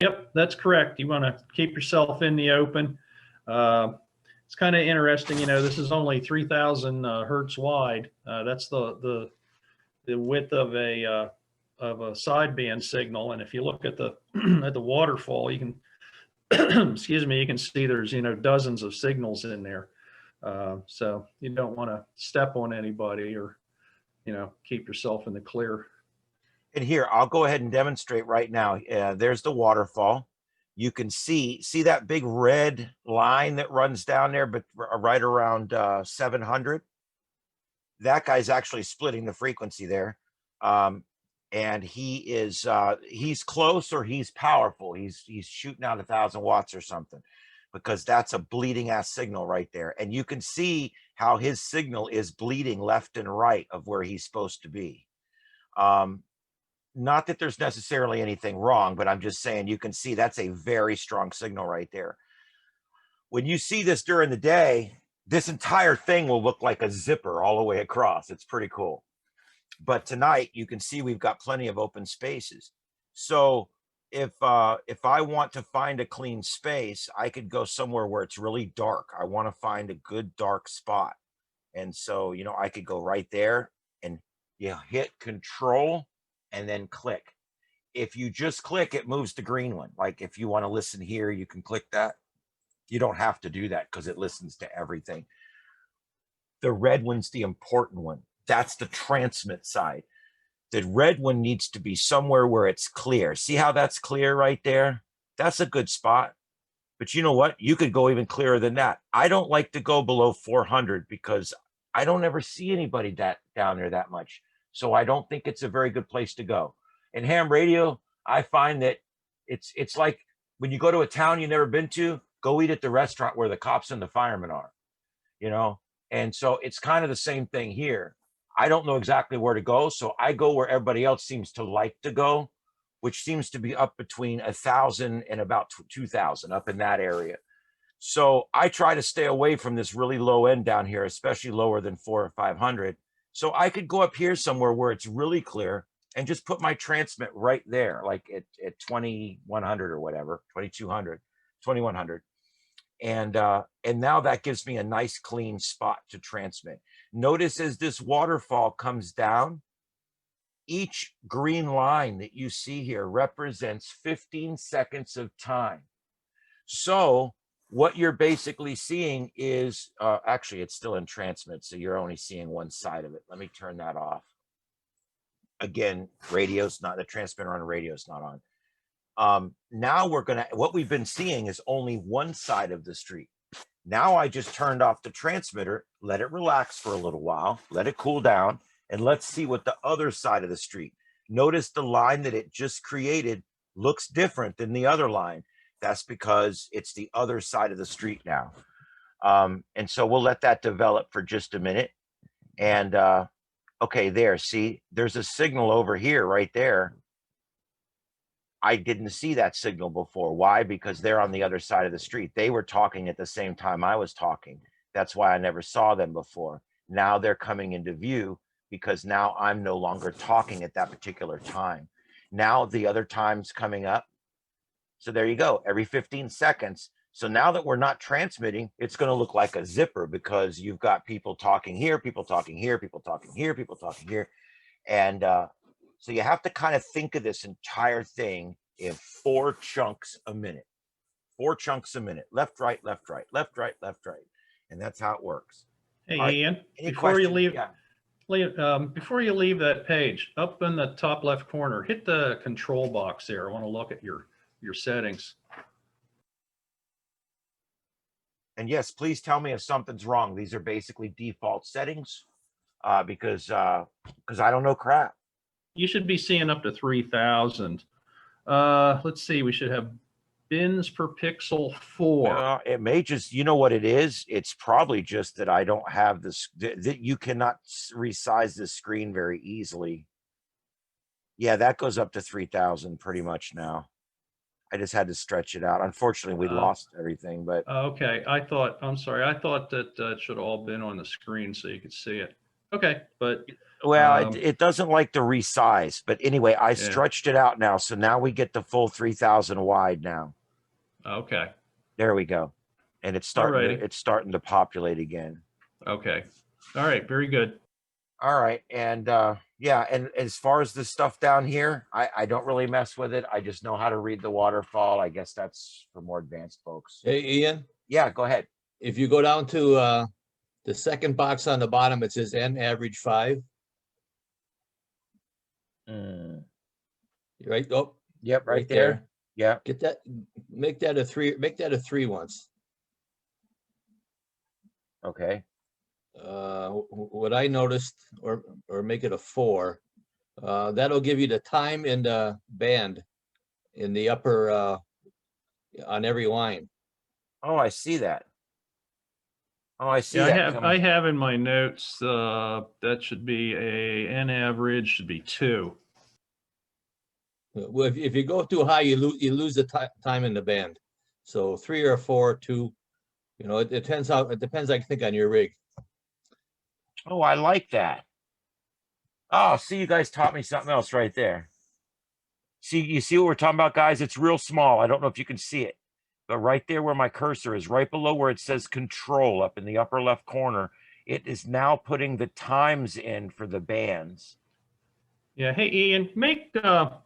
Yep, that's correct. You want to keep yourself in the open. It's kind of interesting, you know, this is only 3,000 hertz wide. That's the width of a sideband signal. And if you look at the at the waterfall, you can excuse me, you can see there's, you know, dozens of signals in there. So you don't want to step on anybody or, you know, keep yourself in the clear. And here, I'll go ahead and demonstrate right now. There's the waterfall. You can see that big red line that runs down there, but right around 700. That guy's actually splitting the frequency there. And he is, he's close, or he's powerful. He's shooting out 1,000 watts or something, because that's a bleeding ass signal right there. And you can see how his signal is bleeding left and right of where he's supposed to be. Not that there's necessarily anything wrong, but I'm just saying, you can see that's a very strong signal right there. When you see this during the day, this entire thing will look like a zipper all the way across. It's pretty cool. But tonight you can see we've got plenty of open spaces. So if I want to find a clean space, I could go somewhere where it's really dark. I want to find a good dark spot. And so, you know, I could go right there and you hit control and then click. If you just click, it moves the green one. Like if you want to listen here, you can click that. You don't have to do that because it listens to everything. The red one's the important one. That's the transmit side. The red one needs to be somewhere where it's clear. See how that's clear right there? That's a good spot. But you know what? You could go even clearer than that. I don't like to go below 400 because I don't ever see anybody down there that much. So I don't think it's a very good place to go. In ham radio, I find that it's like when you go to a town you've never been to, go eat at the restaurant where the cops and the firemen are, you know? And so it's kind of the same thing here. I don't know exactly where to go, so I go where everybody else seems to like to go, which seems to be up between 1,000 and about 2,000, up in that area. So I try to stay away from this really low end down here, especially lower than 400 or 500. So I could go up here somewhere where it's really clear and just put my transmit right there, like at 2,100 or whatever, 2,200, 2,100. And now that gives me a nice clean spot to transmit. Notice as this waterfall comes down, each green line that you see here represents 15 seconds of time. So what you're basically seeing is, actually it's still in transmit, so you're only seeing one side of it. Let me turn that off. Again, radio's not, the transmitter on radio's not on. Now what we've been seeing is only one side of the street. Now I just turned off the transmitter, let it relax for a little while, let it cool down, and let's see what the other side of the street. Notice the line that it just created looks different than the other line. That's because it's the other side of the street now. And so we'll let that develop for just a minute. And okay, there, see, there's a signal over here, right there. I didn't see that signal before. Why? Because they're on the other side of the street. They were talking at the same time I was talking. That's why I never saw them before. Now they're coming into view because now I'm no longer talking at that particular time. Now the other time's coming up. So there you go, every 15 seconds. So now that we're not transmitting, it's going to look like a zipper because you've got people talking here, people talking here, people talking here, people talking here. And so you have to kind of think of this entire thing in 4 chunks a minute. 4 chunks a minute. Left, right, left, right, left, right, left, right. And that's how it works. Hey, right. Ian, Before you leave that page, up in the top left corner, hit the control box there. I want to look at your settings. And yes, please tell me if something's wrong. These are basically default settings because I don't know crap. You should be seeing up to 3,000. Let's see, we should have bins per pixel 4. It may just, you know what it is? It's probably just that I don't have this, that you cannot resize the screen very easily. Yeah, that goes up to 3,000 pretty much now. I just had to stretch it out. Unfortunately, we lost everything, but Okay, I'm sorry. I thought that it should have all been on the screen so you could see it. Okay, but well, it doesn't like to resize. But anyway, I yeah. stretched it out now, so now we get the full 3,000 wide now. Okay. There we go, and it's starting to populate again. Okay. All right. Very good. All right, and yeah, and as far as the stuff down here, I don't really mess with it. I just know how to read the waterfall. I guess that's for more advanced folks. Hey, Ian, Yeah, go ahead. if you go down to the second box on the bottom, it says N average 5. Right? Oh, yep, right there. Yeah. Get that, make that a 3, make that a 3 once. Okay. What I noticed, or make it a 4, that'll give you the time in the band in the upper on every line. Oh, I see that. Oh, I see Yeah, that. I have in my notes that should be N average should be 2. Well, if you go too high, you lose the time in the band. So 3 or 4, 2, you know, it depends I think on your rig. Oh, I like that. Oh, see, you guys taught me something else right there. See, you see what we're talking about, guys? It's real small. I don't know if you can see it, but right there where my cursor is, right below where it says control up in the upper left corner, it is now putting the times in for the bands. Yeah. Hey, Ian, make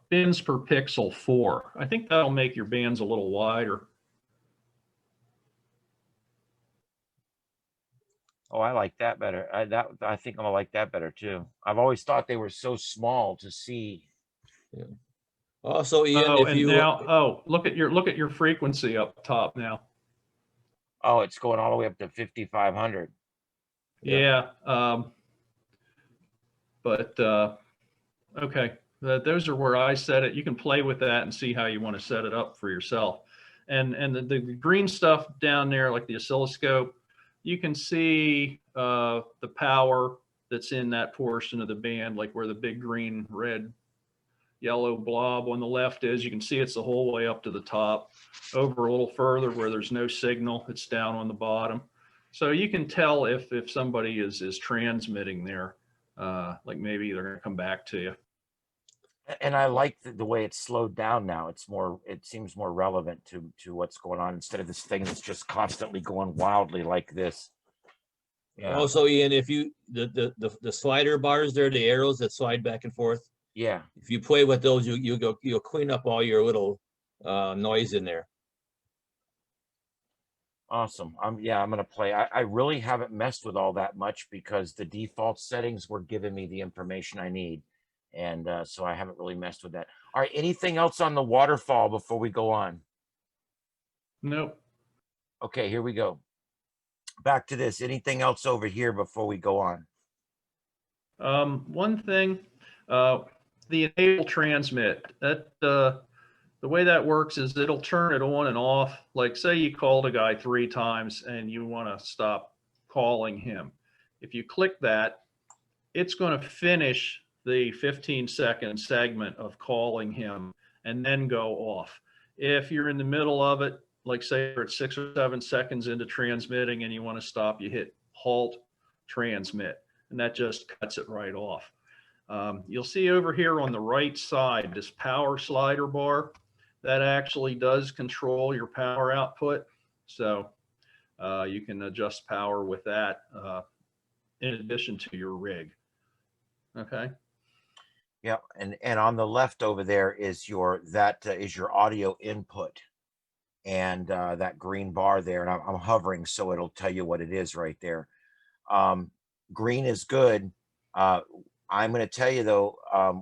bins per pixel 4. I think that'll make your bands a little wider. Oh, I like that better. I think I'm gonna like that better too. I've always thought they were so small to see. Yeah. Also, Ian, if you now, look at your frequency up top now. Oh, it's going all the way up to 5,500. Yeah. But okay, those are where I set it. You can play with that and see how you want to set it up for yourself. And the green stuff down there, like the oscilloscope, you can see the power that's in that portion of the band, like where the big green, red, yellow blob on the left is. You can see it's the whole way up to the top. Over a little further where there's no signal, it's down on the bottom. So you can tell if somebody is transmitting there, like maybe they're going to come back to you. And I like the way it's slowed down now. It seems more relevant to what's going on instead of this thing that's just constantly going wildly like this. Yeah. Also, Ian, if you the slider bars there, the arrows that slide back and forth. Yeah. If you play with those, you'll clean up all your little noise in there. Awesome. I'm gonna play. I really haven't messed with all that much because the default settings were giving me the information I need. And so I haven't really messed with that. All right, anything else on the waterfall before we go on? Nope. Okay, here we go. Back to this. Anything else over here before we go on? One thing, the enable transmit, that the way that works is it'll turn it on and off. Like say you called a guy 3 times and you want to stop calling him. If you click that, it's going to finish the 15-second segment of calling him and then go off. If you're in the middle of it, like say you're at 6 or 7 seconds into transmitting and you want to stop, you hit halt transmit, and that just cuts it right off. You'll see over here on the right side, this power slider bar, that actually does control your power output. So you can adjust power with that in addition to your rig. Okay. Yeah, and on the left over there is your audio input, and that green bar there, and I'm hovering so it'll tell you what it is right there. Green is good. I'm going to tell you though,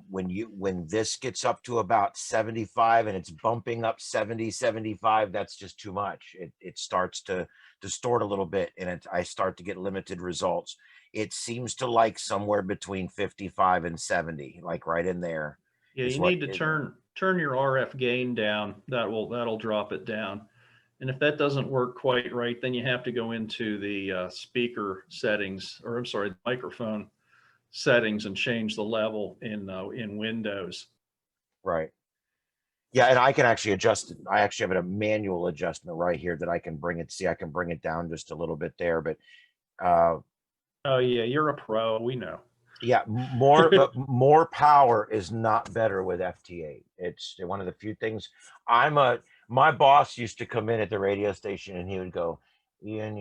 when this gets up to about 75 and it's bumping up 70, 75, that's just too much. It starts to distort a little bit, and I start to get limited results. It seems to like somewhere between 55 and 70, like right in there. Yeah, you need to turn your RF gain down. That'll drop it down. And if that doesn't work quite right, then you have to go into the speaker settings, or I'm sorry, the microphone settings, and change the level in Windows. Right. Yeah, and I can actually adjust it. I actually have a manual adjustment right here that I can bring it. See, I can bring it down just a little bit there, but Oh yeah, you're a pro. We know. yeah, more power is not better with FT8. It's one of the few things. My boss used to come in at the radio station and he would go, Ian,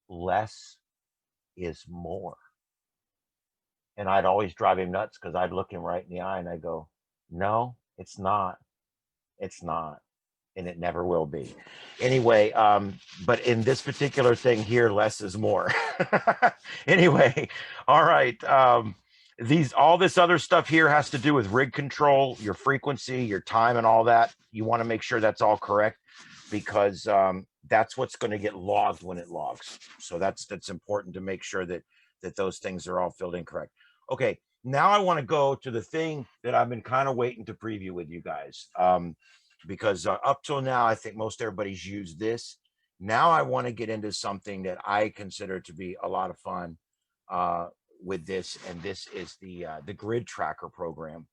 less is more. And I'd always drive him nuts because I'd look him right in the eye and I go, no, it's not. It's not. And it never will be. Anyway, but in this particular thing here, less is more. Anyway, all right. All this other stuff here has to do with rig control, your frequency, your time, and all that. You want to make sure that's all correct because that's what's going to get logged when it logs. So that's important to make sure that those things are all filled in correct. Okay, now I want to go to the thing that I've been kind of waiting to preview with you guys. Because up till now, I think most everybody's used this. Now I want to get into something that I consider to be a lot of fun with this, and this is the GridTracker program.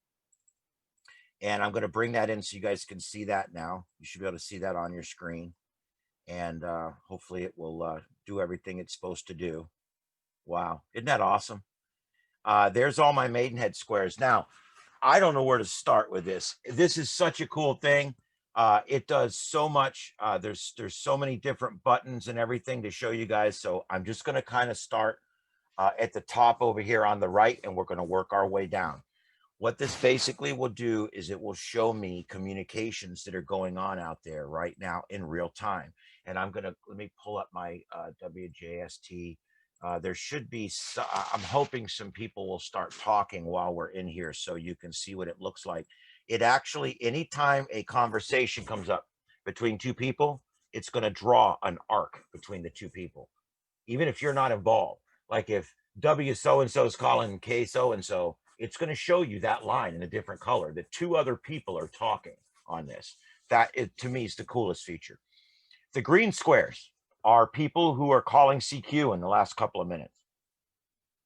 And I'm going to bring that in so you guys can see that now. You should be able to see that on your screen, and hopefully it will do everything it's supposed to do. Wow, isn't that awesome? There's all my Maidenhead squares. Now, I don't know where to start with this. This is such a cool thing. It does so much. There's so many different buttons and everything to show you guys. So I'm just going to kind of start at the top over here on the right, and we're going to work our way down. What this basically will do is it will show me communications that are going on out there right now in real time. And let me pull up my WJST. There should be, I'm hoping some people will start talking while we're in here so you can see what it looks like. It actually, anytime a conversation comes up between two people, it's going to draw an arc between the two people, even if you're not involved. Like if W so-and-so is calling K so-and-so, it's going to show you that line in a different color that two other people are talking on this. That, to me, is the coolest feature. The green squares are people who are calling CQ in the last couple of minutes.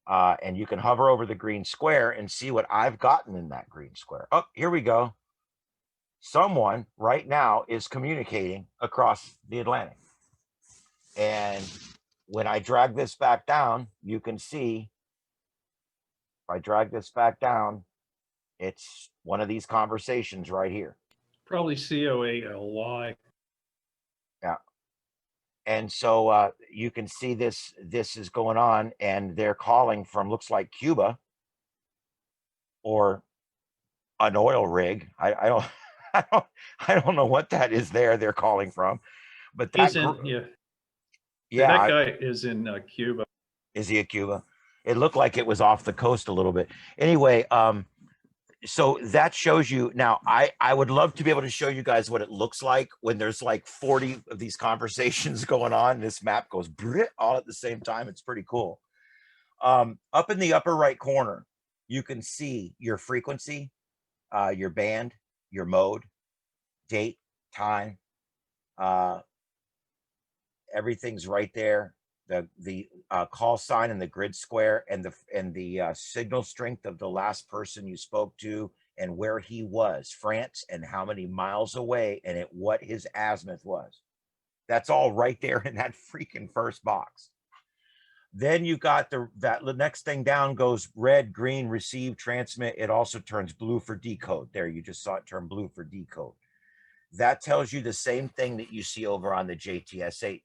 And you can hover over the green square and see what I've gotten in that green square. Oh, here we go. Someone right now is communicating across the Atlantic. And when I drag this back down, you can see, if I drag this back down, it's one of these conversations right here. Probably COALY. Yeah. And so you can see this is going on, and they're calling from, looks like Cuba or an oil rig. I don't know what that is they're calling from, but that that guy is in Cuba. Is he at Cuba? It looked like it was off the coast a little bit. Anyway, so that shows you. Now, I would love to be able to show you guys what it looks like when there's like 40 of these conversations going on. This map goes all at the same time. It's pretty cool. Up in the upper right corner, you can see your frequency, your band, your mode, date, time. Everything's right there. The call sign and the grid square and the signal strength of the last person you spoke to and where he was, France, and how many miles away, and what his azimuth was. That's all right there in that freaking first box. Then you got the next thing down goes red, green, receive, transmit. It also turns blue for decode. There, you just saw it turn blue for decode. That tells you the same thing that you see over on the JTS8,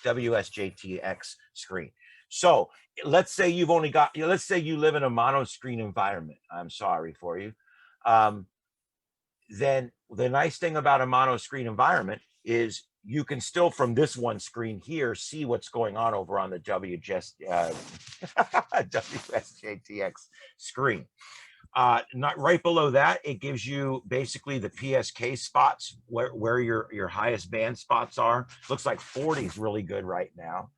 wsjt-x screen. So let's say you've only got, let's say you live in a mono screen environment. I'm sorry for you. Then the nice thing about a mono screen environment is you can still, from this one screen here, see what's going on over on the wsjt-x screen. Not right below that, it gives you basically the PSK spots where your highest band spots are. Looks like 40 is really good right now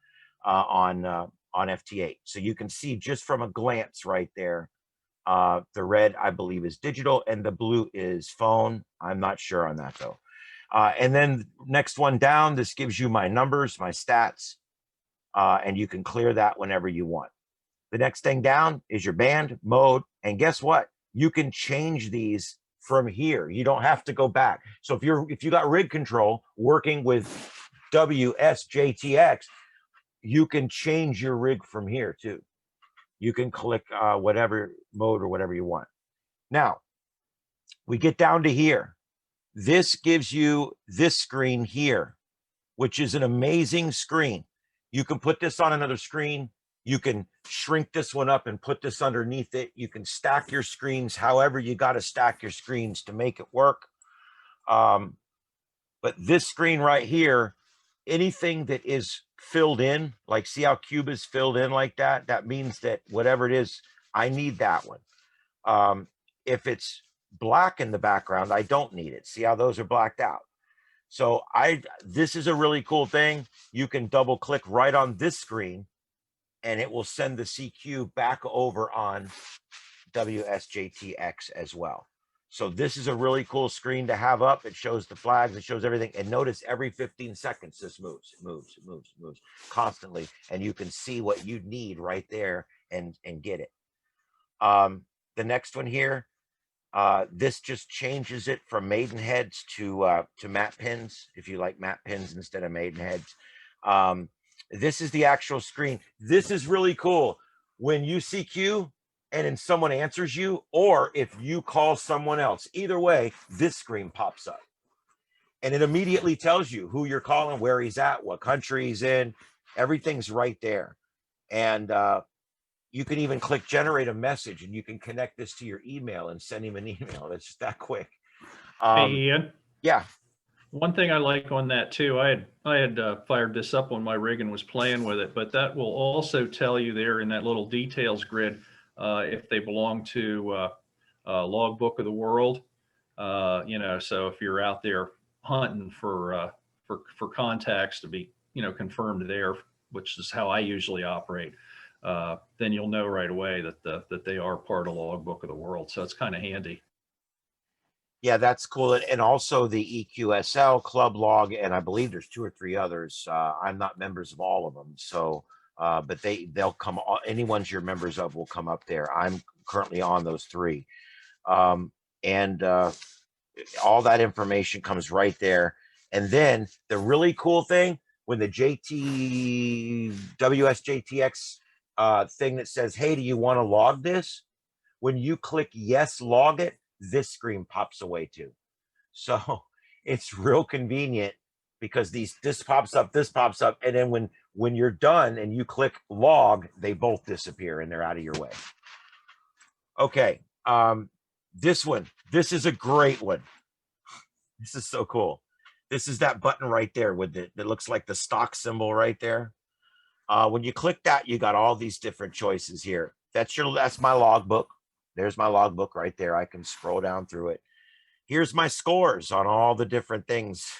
on FT8. So you can see just from a glance right there. The red, I believe, is digital, and the blue is phone. I'm not sure on that though. And then next one down, this gives you my numbers, my stats, and you can clear that whenever you want. The next thing down is your band, mode, and guess what? you can change these from here. You don't have to go back. So if you got rig control working with wsjt-x, you can change your rig from here too. You can click whatever mode or whatever you want. Now, we get down to here. This gives you this screen here, which is an amazing screen. You can put this on another screen. You can shrink this one up and put this underneath it. You can stack your screens however you got to stack your screens to make it work. But this screen right here, anything that is filled in, like see how cube is filled in like that, that means that whatever it is, I need that one. If it's black in the background, I don't need it. See how those are blacked out. So this is a really cool thing. You can double click right on this screen and it will send the CQ back over on wsjt-x as well. So this is a really cool screen to have up. It shows the flags, it shows everything. And notice every 15 seconds, this moves, it moves, it moves, it moves constantly. And you can see what you need right there and get it. The next one here, this just changes it from maiden heads to map pins, if you like map pins instead of maiden heads. This is the actual screen. This is really cool. When you CQ and then someone answers you, or if you call someone else, either way, this screen pops up. And it immediately tells you who you're calling, where he's at, what country he's in. Everything's right there. And you can even click generate a message and you can connect this to your email and send him an email. It's just that quick. Hey, Ian. Yeah. One thing I like on that too, I had fired this up on my rig and was playing with it, but that will also tell you there in that little details grid if they belong to Logbook of the World. You know, so if you're out there hunting for contacts to be, you know, confirmed there, which is how I usually operate, then you'll know right away that they are part of Logbook of the World. So it's kind of handy. Yeah, that's cool. And also the EQSL, Club Log, and I believe there's 2 or 3 others. I'm not members of all of them. So, but they'll come, any ones you're members of will come up there. I'm currently on those 3. And all that information comes right there. And then the really cool thing, when the WSJT-X thing that says, hey, do you want to log this? When you click yes, log it, this screen pops away too. So it's real convenient because this pops up, and then when you're done and you click log, they both disappear and they're out of your way. Okay, this is a great one. This is so cool. This is that button right there with that looks like the stock symbol right there. When you click that, you got all these different choices here. That's my logbook. There's my logbook right there. I can scroll down through it. Here's my scores on all the different things,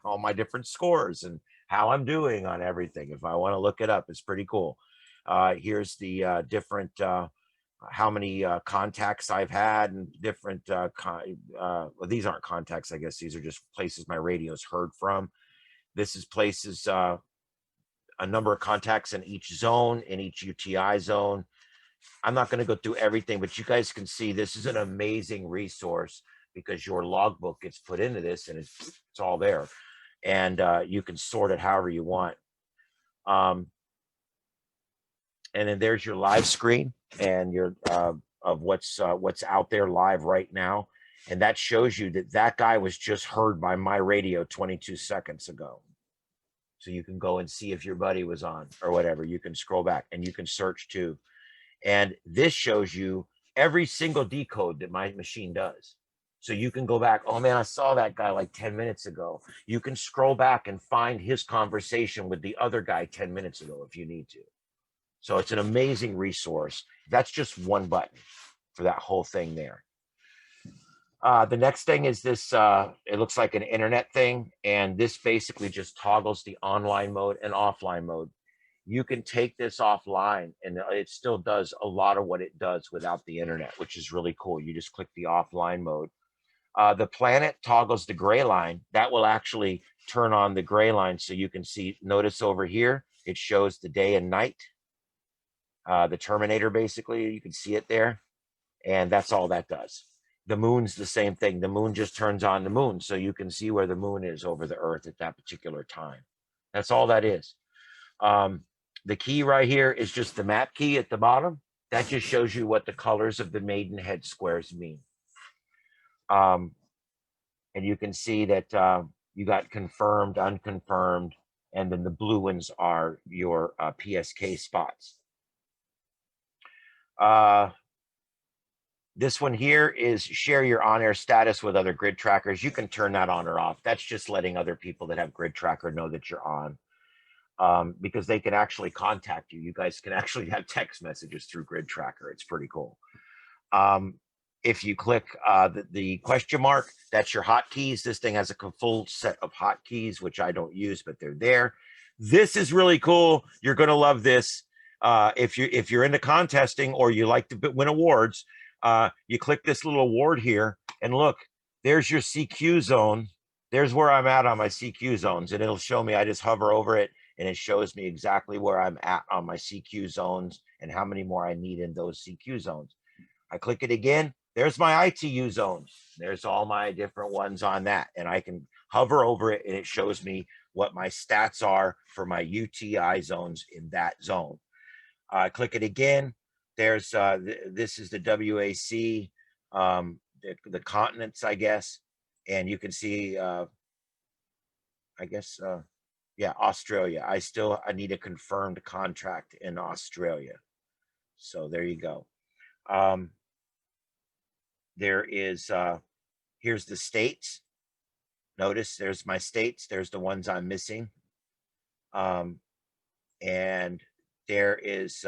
all my different scores and how I'm doing on everything. If I want to look it up, it's pretty cool. Here's the different, how many contacts I've had and different, well, these aren't contacts, I guess. These are just places my radio's heard from. This is places, a number of contacts in each zone, in each UTI zone. I'm not going to go through everything, but you guys can see this is an amazing resource because your logbook gets put into this and it's all there. And you can sort it however you want. And then there's your live screen and your of what's out there live right now. And that shows you that guy was just heard by my radio 22 seconds ago. So you can go and see if your buddy was on or whatever. You can scroll back and you can search too. And this shows you every single decode that my machine does. So you can go back, oh man, I saw that guy like 10 minutes ago. You can scroll back and find his conversation with the other guy 10 minutes ago if you need to. So it's an amazing resource. That's just one button for that whole thing there. The next thing is this, it looks like an internet thing. And this basically just toggles the online mode and offline mode. You can take this offline and it still does a lot of what it does without the internet, which is really cool. You just click the offline mode. The planet toggles the gray line. That will actually turn on the gray line so you can see, notice over here, it shows the day and night. The terminator, basically, you can see it there. And that's all that does. The moon's the same thing. The moon just turns on the moon, so you can see where the moon is over the earth at that particular time. That's all that is. The key right here is just the map key at the bottom. That just shows you what the colors of the Maidenhead squares mean. And you can see that you got confirmed, unconfirmed, and then the blue ones are your PSK spots. This one here is share your on-air status with other grid trackers. You can turn that on or off. That's just letting other people that have GridTracker know that you're on, because they can actually contact you. You guys can actually have text messages through GridTracker. It's pretty cool. If you click the question mark, that's your hotkeys. This thing has a full set of hotkeys, which I don't use, but they're there. This is really cool. You're going to love this. If you're into contesting or you like to win awards, you click this little award here, and look, there's your CQ zone. There's where I'm at on my CQ zones, and it'll show me. I just hover over it, and it shows me exactly where I'm at on my CQ zones and how many more I need in those CQ zones. I click it again. There's my ITU zones. There's all my different ones on that, and I can hover over it, and it shows me what my stats are for my UTI zones in that zone. I click it again. There's this is the WAC, the continents, I guess, and you can see, I guess, yeah, Australia. I need a confirmed contract in Australia. So there you go. There is, here's the states. Notice there's my states. There's the ones I'm missing. And there is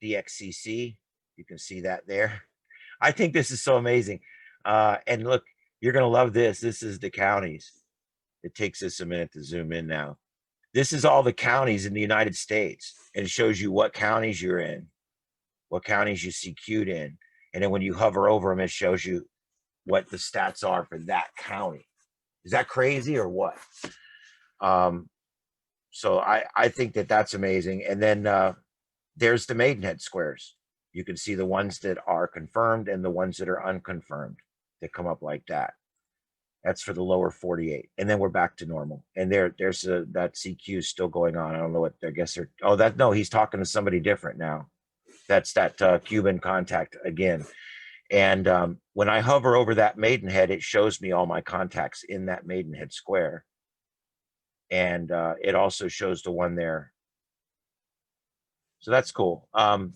DXCC. You can see that there. I think this is so amazing. And look, you're going to love this. This is the counties. It takes us a minute to zoom in now. This is all the counties in the United States. And it shows you what counties you're in, what counties you CQ'd in. And then when you hover over them, it shows you what the stats are for that county. Is that crazy or what? So I think that that's amazing. And then there's the Maidenhead squares. You can see the ones that are confirmed and the ones that are unconfirmed that come up like that. That's for the lower 48. And then we're back to normal. And there's that CQ is still going on. I don't know what, I guess they're, oh, no, he's talking to somebody different now. That's that Cuban contact again. And when I hover over that Maidenhead, it shows me all my contacts in that Maidenhead square. And it also shows the one there. So that's cool. All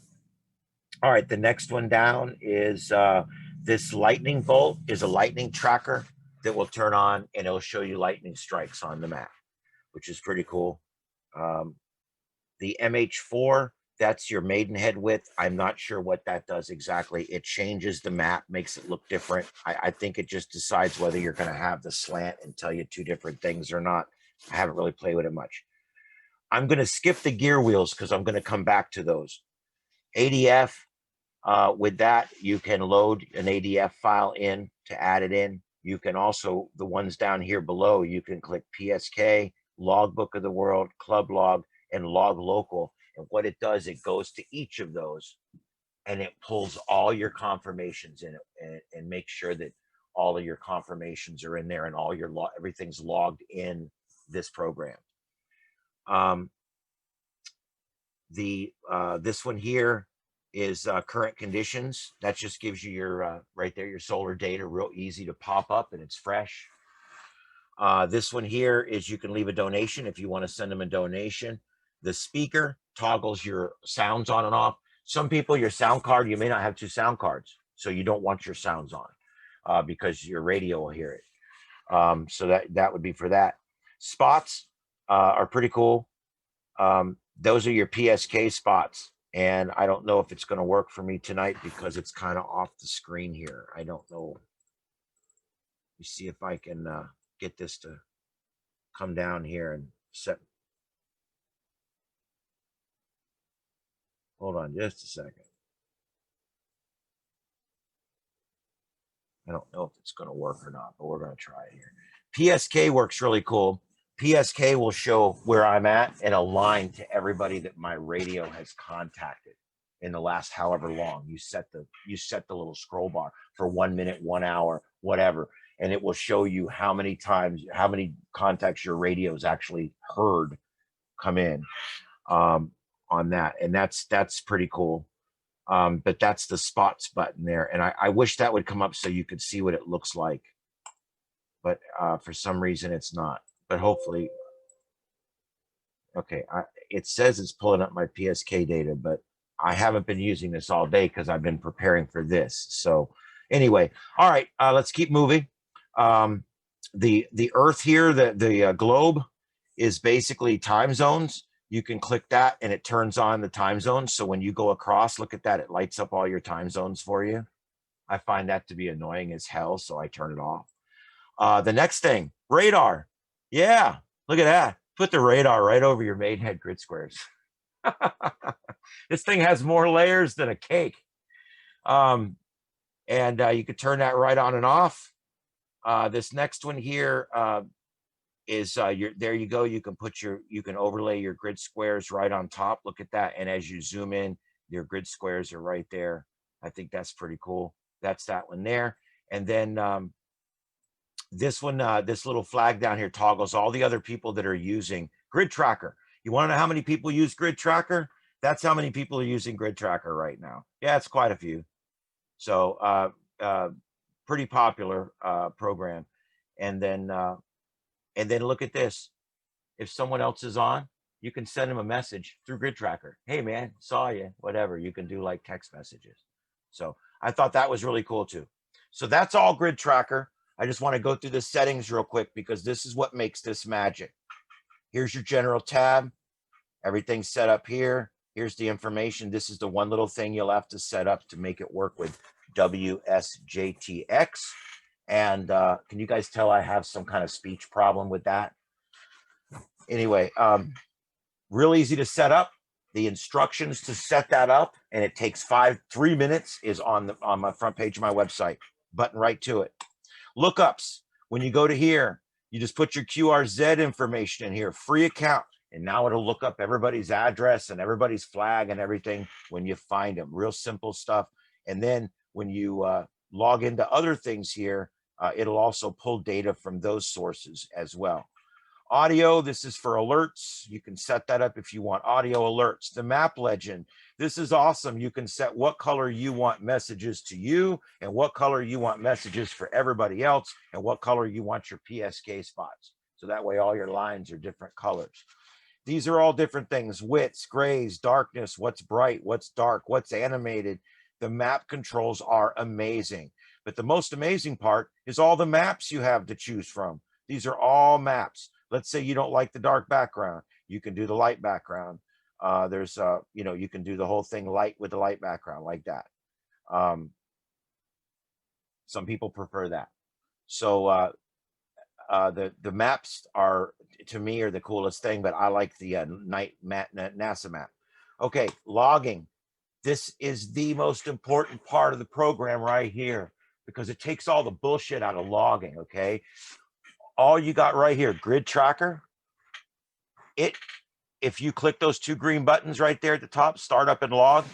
right, the next one down is this lightning bolt is a lightning tracker that will turn on, and it'll show you lightning strikes on the map, which is pretty cool. The MH4, that's your Maidenhead width. I'm not sure what that does exactly. It changes the map, makes it look different. I think it just decides whether you're going to have the slant and tell you two different things or not. I haven't really played with it much. I'm going to skip the gear wheels because I'm going to come back to those. ADF, with that, you can load an ADF file in to add it in. You can also, the ones down here below, you can click PSK, Logbook of the World, Club Log, and Log Local. And what it does, it goes to each of those and it pulls all your confirmations in it and makes sure that all of your confirmations are in there and all your everything's logged in this program. This one here is current conditions. That just gives you your right there, your solar data, real easy to pop up and it's fresh. This one here is you can leave a donation if you want to send them a donation. The speaker toggles your sounds on and off. Some people, your sound card, you may not have two sound cards, so you don't want your sounds on because your radio will hear it. So that would be for that. Spots are pretty cool. Those are your PSK spots. And I don't know if it's going to work for me tonight because it's kind of off the screen here. I don't know. Let me see if I can get this to come down here and set. Hold on just a second. I don't know if it's going to work or not, but we're going to try it here. PSK works really cool. PSK will show where I'm at and align to everybody that my radio has contacted. in the last however long. You set the little scroll bar for 1 minute, 1 hour, whatever, and it will show you how many times, how many contacts your radio's actually heard come in on that, and that's pretty cool. But that's the spots button there, and I wish that would come up so you could see what it looks like, but for some reason it's not. But hopefully, okay, it says it's pulling up my PSK data, but I haven't been using this all day because I've been preparing for this. So anyway, all right, let's keep moving. The Earth here, the globe, is basically time zones. You can click that and it turns on the time zones. So when you go across, look at that, it lights up all your time zones for you. I find that to be annoying as hell, so I turn it off. The next thing, radar. Yeah, look at that. Put the radar right over your Maidenhead grid squares. This thing has more layers than a cake. And you could turn that right on and off. This next one here is there you go. You can overlay your grid squares right on top. Look at that. And as you zoom in, your grid squares are right there. I think that's pretty cool. That's that one there. And then this one, this little flag down here toggles all the other people that are using GridTracker. You want to know how many people use GridTracker? That's how many people are using GridTracker right now. Yeah, it's quite a few. So pretty popular program. And then look at this. If someone else is on, you can send them a message through GridTracker. Hey man, saw you, whatever. You can do like text messages. So I thought that was really cool too. So that's all GridTracker. I just want to go through the settings real quick because this is what makes this magic. Here's your general tab. Everything's set up here. Here's the information. This is the one little thing you'll have to set up to make it work with wsjt-x. And can you guys tell I have some kind of speech problem with that? Anyway, real easy to set up. The instructions to set that up, and it takes 3 minutes, is on my front page of my website. Button right to it. Lookups. When you go to here, you just put your QRZ information in here, free account, and now it'll look up everybody's address and everybody's flag and everything when you find them. Real simple stuff. And then when you log into other things here, it'll also pull data from those sources as well. Audio, this is for alerts. You can set that up if you want audio alerts. The map legend, this is awesome. You can set what color you want messages to you and what color you want messages for everybody else and what color you want your PSK spots. So that way all your lines are different colors. These are all different things: widths, grays, darkness, what's bright, what's dark, what's animated. The map controls are amazing. But the most amazing part is all the maps you have to choose from. These are all maps. Let's say you don't like the dark background. You can do the light background. There's, you can do the whole thing light with the light background like that. Some people prefer that. So the maps are, to me, are the coolest thing, but I like the NASA map. Okay, logging. This is the most important part of the program right here because it takes all the bullshit out of logging, okay? All you got right here, GridTracker. If you click those two green buttons right there at the top, start up and log,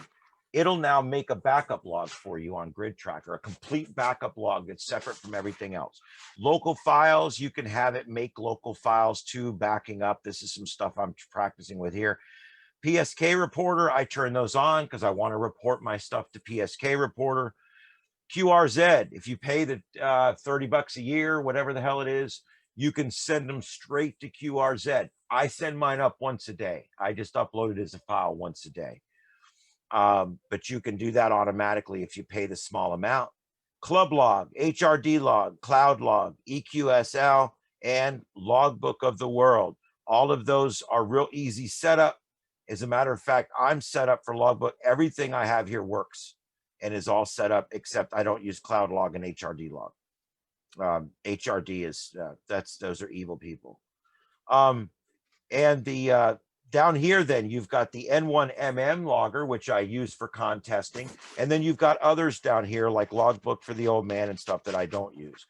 it'll now make a backup log for you on GridTracker, a complete backup log that's separate from everything else. Local files, you can have it make local files too, backing up. This is some stuff I'm practicing with here. PSK Reporter, I turn those on because I want to report my stuff to PSK Reporter. QRZ, if you pay the $30 a year, whatever the hell it is, you can send them straight to QRZ. I send mine up once a day. I just upload it as a file once a day. But you can do that automatically if you pay the small amount. Club log, HRD log, cloud log, EQSL, and logbook of the world. All of those are real easy setup. As a matter of fact, I'm set up for logbook. Everything I have here works and is all set up, except I don't use cloud log and HRD log. HRD is, those are evil people. And the down here, then you've got the N1MM logger, which I use for contesting. And then you've got others down here like logbook for the old man and stuff that I don't use.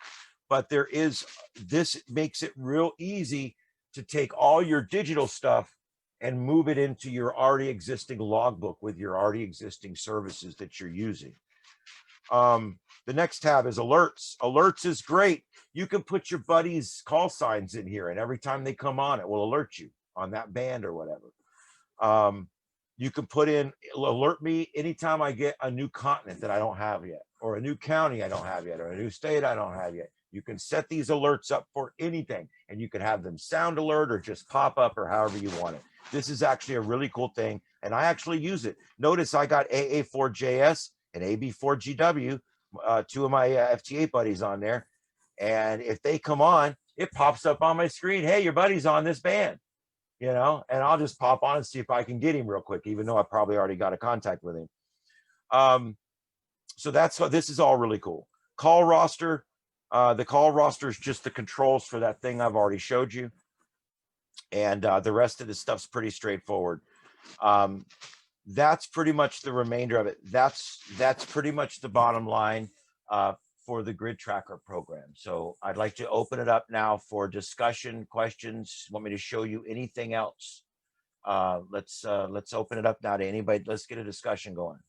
But there is, this makes it real easy to take all your digital stuff and move it into your already existing logbook with your already existing services that you're using. The next tab is alerts. Alerts is great. You can put your buddies' call signs in here, and every time they come on, it will alert you on that band or whatever. You can put in, alert me anytime I get a new continent that I don't have yet, or a new county I don't have yet, or a new state I don't have yet. You can set these alerts up for anything, and you can have them sound alert or just pop up or however you want it. This is actually a really cool thing, and I actually use it. Notice I got AA4JS and AB4GW, two of my FT8 buddies on there. And if they come on, it pops up on my screen. Hey, your buddy's on this band, you know, and I'll just pop on and see if I can get him real quick, even though I probably already got a contact with him. So that's what this is all really cool. Call roster. The call roster is just the controls for that thing I've already showed you. And the rest of the stuff's pretty straightforward. That's pretty much the remainder of it. That's pretty much the bottom line for the GridTracker program. So I'd like to open it up now for discussion, questions. Want me to show you anything else? Let's open it up now to anybody. Let's get a discussion going.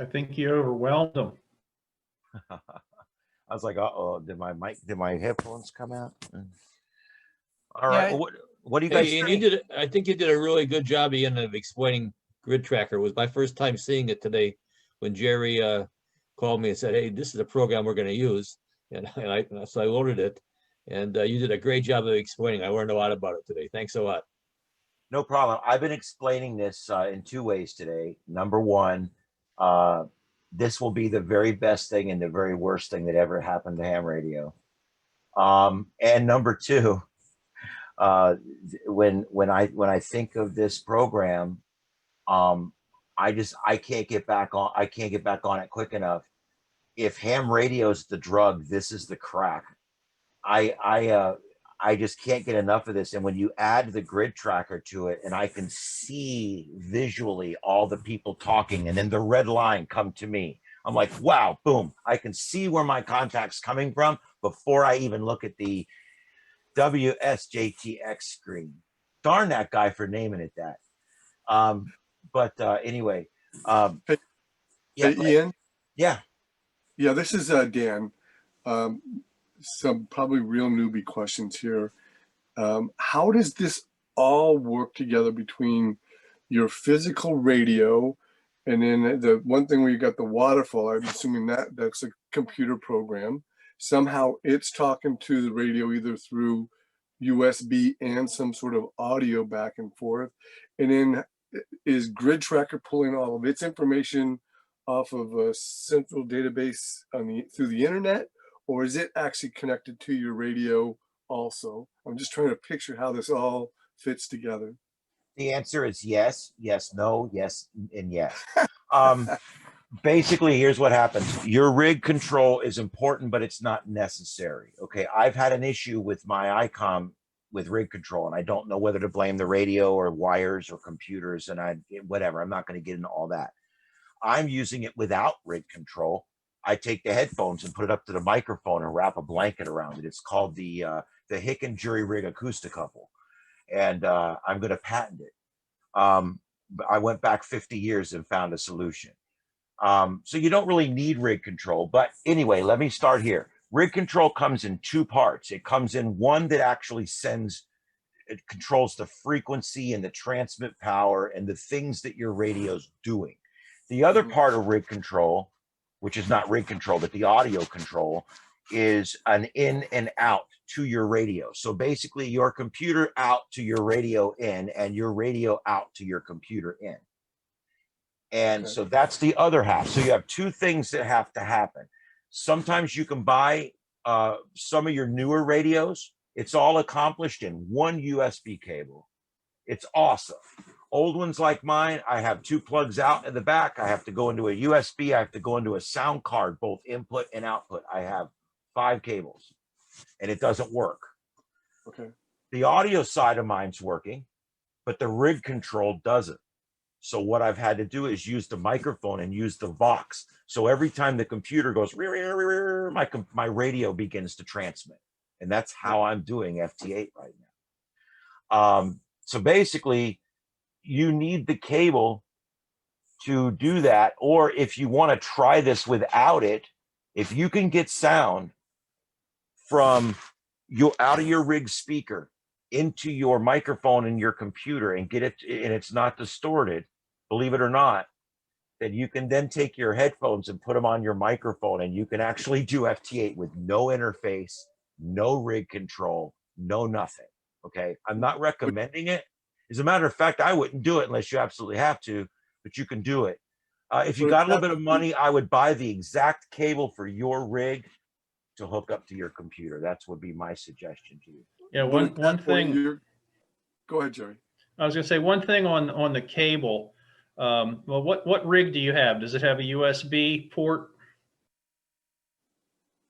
I think you overwhelmed them. I was like, uh-oh, did my headphones come out? All right. Yeah, Well, what do you guys and think? I think you did a really good job, Ian, of explaining GridTracker. It was my first time seeing it today when Jerry called me and said, hey, this is a program we're going to use. So I loaded it, and you did a great job of explaining. I learned a lot about it today. Thanks a lot. No problem. I've been explaining this in two ways today. Number one, this will be the very best thing and the very worst thing that ever happened to ham radio. And number two, when I think of this program, I can't get back on. I can't get back on it quick enough. If ham radio's the drug, this is the crack. I just can't get enough of this. And when you add the GridTracker to it, and I can see visually all the people talking, and then the red line come to me, I'm like, wow, boom! I can see where my contact's coming from before I even look at the wsjt-x screen. Darn that guy for naming it that. But anyway, yeah, hey, Ian. Yeah. Yeah, this is Dan. Some probably real newbie questions here. How does this all work together between your physical radio and then the one thing where you got the waterfall? I'm assuming that's a computer program. Somehow it's talking to the radio either through USB and some sort of audio back and forth. And then is GridTracker pulling all of its information off of a central database through the internet, or is it actually connected to your radio also? I'm just trying to picture how this all fits together. The answer is yes, yes, no, yes, and yes. Basically, here's what happens. Your rig control is important, but it's not necessary. Okay, I've had an issue with my ICOM with rig control, and I don't know whether to blame the radio or wires or computers, and whatever. I'm not going to get into all that. I'm using it without rig control. I take the headphones and put it up to the microphone and wrap a blanket around it. It's called the Hick and Jury Rig Acousticouple, and I'm going to patent it. I went back 50 years and found a solution. So you don't really need rig control, but anyway, let me start here. Rig control comes in two parts. It comes in one that actually it controls the frequency and the transmit power and the things that your radio's doing. The other part of rig control, which is not rig control, but the audio control, is an in and out to your radio. So basically your computer out to your radio in and your radio out to your computer in. And so that's the other half. So you have two things that have to happen. Sometimes you can buy some of your newer radios. It's all accomplished in one USB cable. It's awesome. Old ones like mine, I have two plugs out in the back. I have to go into a USB. I have to go into a sound card, both input and output. I have 5 cables, and it doesn't work. Okay. The audio side of mine's working, but the rig control doesn't. So what I've had to do is use the microphone and use the Vox. So every time the computer goes, my radio begins to transmit. And that's how I'm doing FT8 right now. So basically, you need the cable to do that. Or if you want to try this without it, if you can get sound from out of your rig speaker into your microphone in your computer and get it, and it's not distorted, believe it or not, then you can then take your headphones and put them on your microphone, and you can actually do FT8 with no interface, no rig control, no nothing. Okay, I'm not recommending it. As a matter of fact, I wouldn't do it unless you absolutely have to, but you can do it. If you got a little bit of money, I would buy the exact cable for your rig to hook up to your computer. That's would be my suggestion to you. Yeah, one thing. Go ahead, Jerry. I was going to say one thing on the cable. Well, what rig do you have? Does it have a USB port?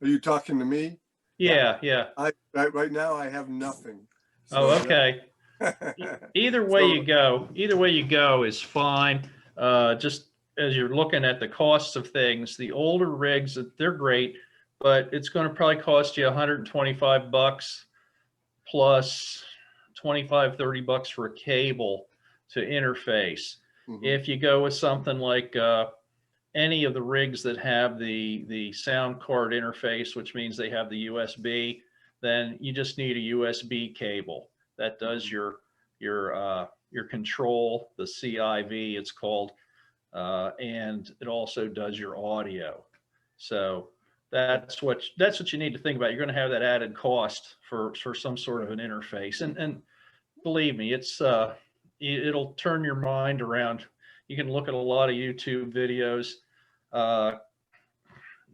Are you talking to me? Yeah. Right now I have nothing. So okay. Either way you go is fine. Just as you're looking at the costs of things, the older rigs, they're great, but it's going to probably cost you $125 plus 25, 30 bucks for a cable to interface. Mm-hmm. If you go with something like any of the rigs that have the sound card interface, which means they have the USB, then you just need a USB cable that does your control, the CIV it's called, and it also does your audio. So that's what you need to think about. You're going to have that added cost for some sort of an interface, and believe me, it'll turn your mind around. You can look at a lot of YouTube videos.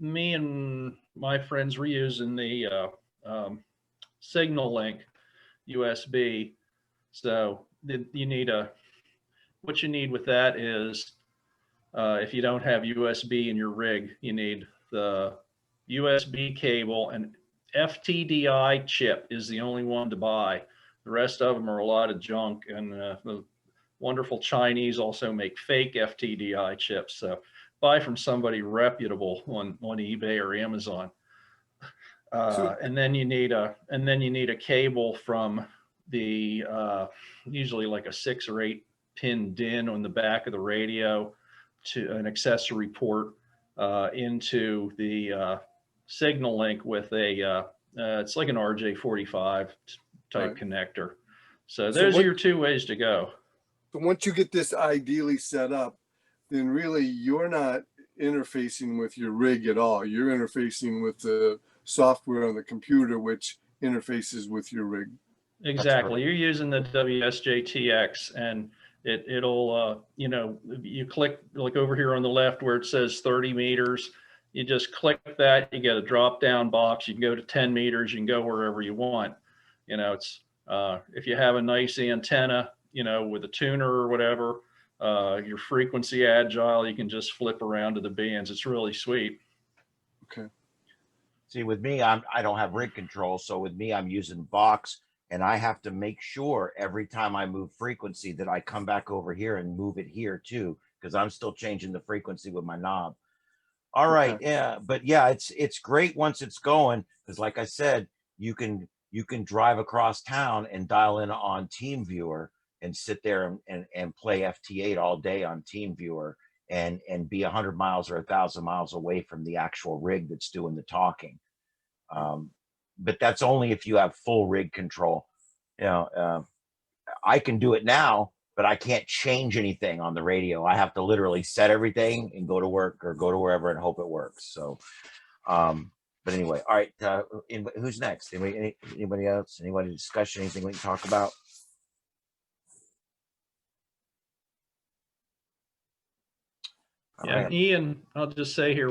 Me and my friends were using the Signal Link USB. So what you need with that is, if you don't have USB in your rig, you need the USB cable, and FTDI chip is the only one to buy. The rest of them are a lot of junk, and the wonderful Chinese also make fake FTDI chips. So buy from somebody reputable on eBay or Amazon. And then you need a cable from the usually like a 6 or 8 pin DIN on the back of the radio to an accessory port into the Signal Link with a it's like an RJ45 type connector. So those are your 2 ways to go. So once you get this ideally set up, then really you're not interfacing with your rig at all. You're interfacing with the software on the computer, which interfaces with your rig. Exactly. You're using the wsjt-x, and it'll you click like over here on the left where it says 30 meters. You just click that, you get a drop down box. You can go to 10 meters, you can go wherever you want. It's if you have a nice antenna, with a tuner or whatever, you're frequency agile, you can just flip around to the bands. It's really sweet. Okay. See, with me, I don't have rig control. So with me, I'm using Vox, and I have to make sure every time I move frequency that I come back over here and move it here too, because I'm still changing the frequency with my knob. All right. Okay. Yeah. But yeah, it's great once it's going, because like I said, you can drive across town and dial in on TeamViewer and sit there and play FT8 all day on TeamViewer and be 100 miles or 1,000 miles away from the actual rig that's doing the talking. But that's only if you have full rig control. I can do it now, but I can't change anything on the radio. I have to literally set everything and go to work or go to wherever and hope it works. So, but anyway, all right. Who's next? Anybody else? Anybody discussion? Anything we can talk about? Yeah, right. Ian, I'll just say here,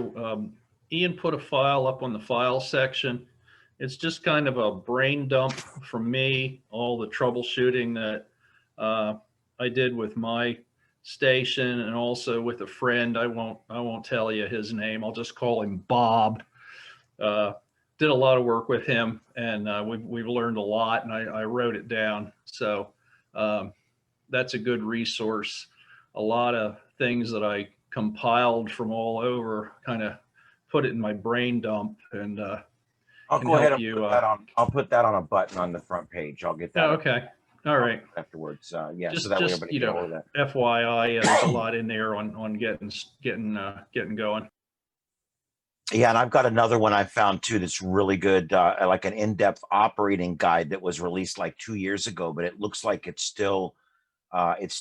Ian put a file up on the file section. It's just kind of a brain dump from me, all the troubleshooting that I did with my station and also with a friend. I won't tell you his name. I'll just call him Bob. Did a lot of work with him, and we've learned a lot, and I wrote it down. So that's a good resource. a lot of things that I compiled from all over, kind of put it in my brain dump, and I'll can go ahead help and you. put that on. I'll put that on a button on the front page. I'll get that. Oh, okay. All right. Afterwards, yeah. Just, so that way just everybody you can get know, hold of that. FYI, there's a lot in there on getting going. Yeah, and I've got another one I found too that's really good, like an in-depth operating guide that was released like 2 years ago, but it looks like it's still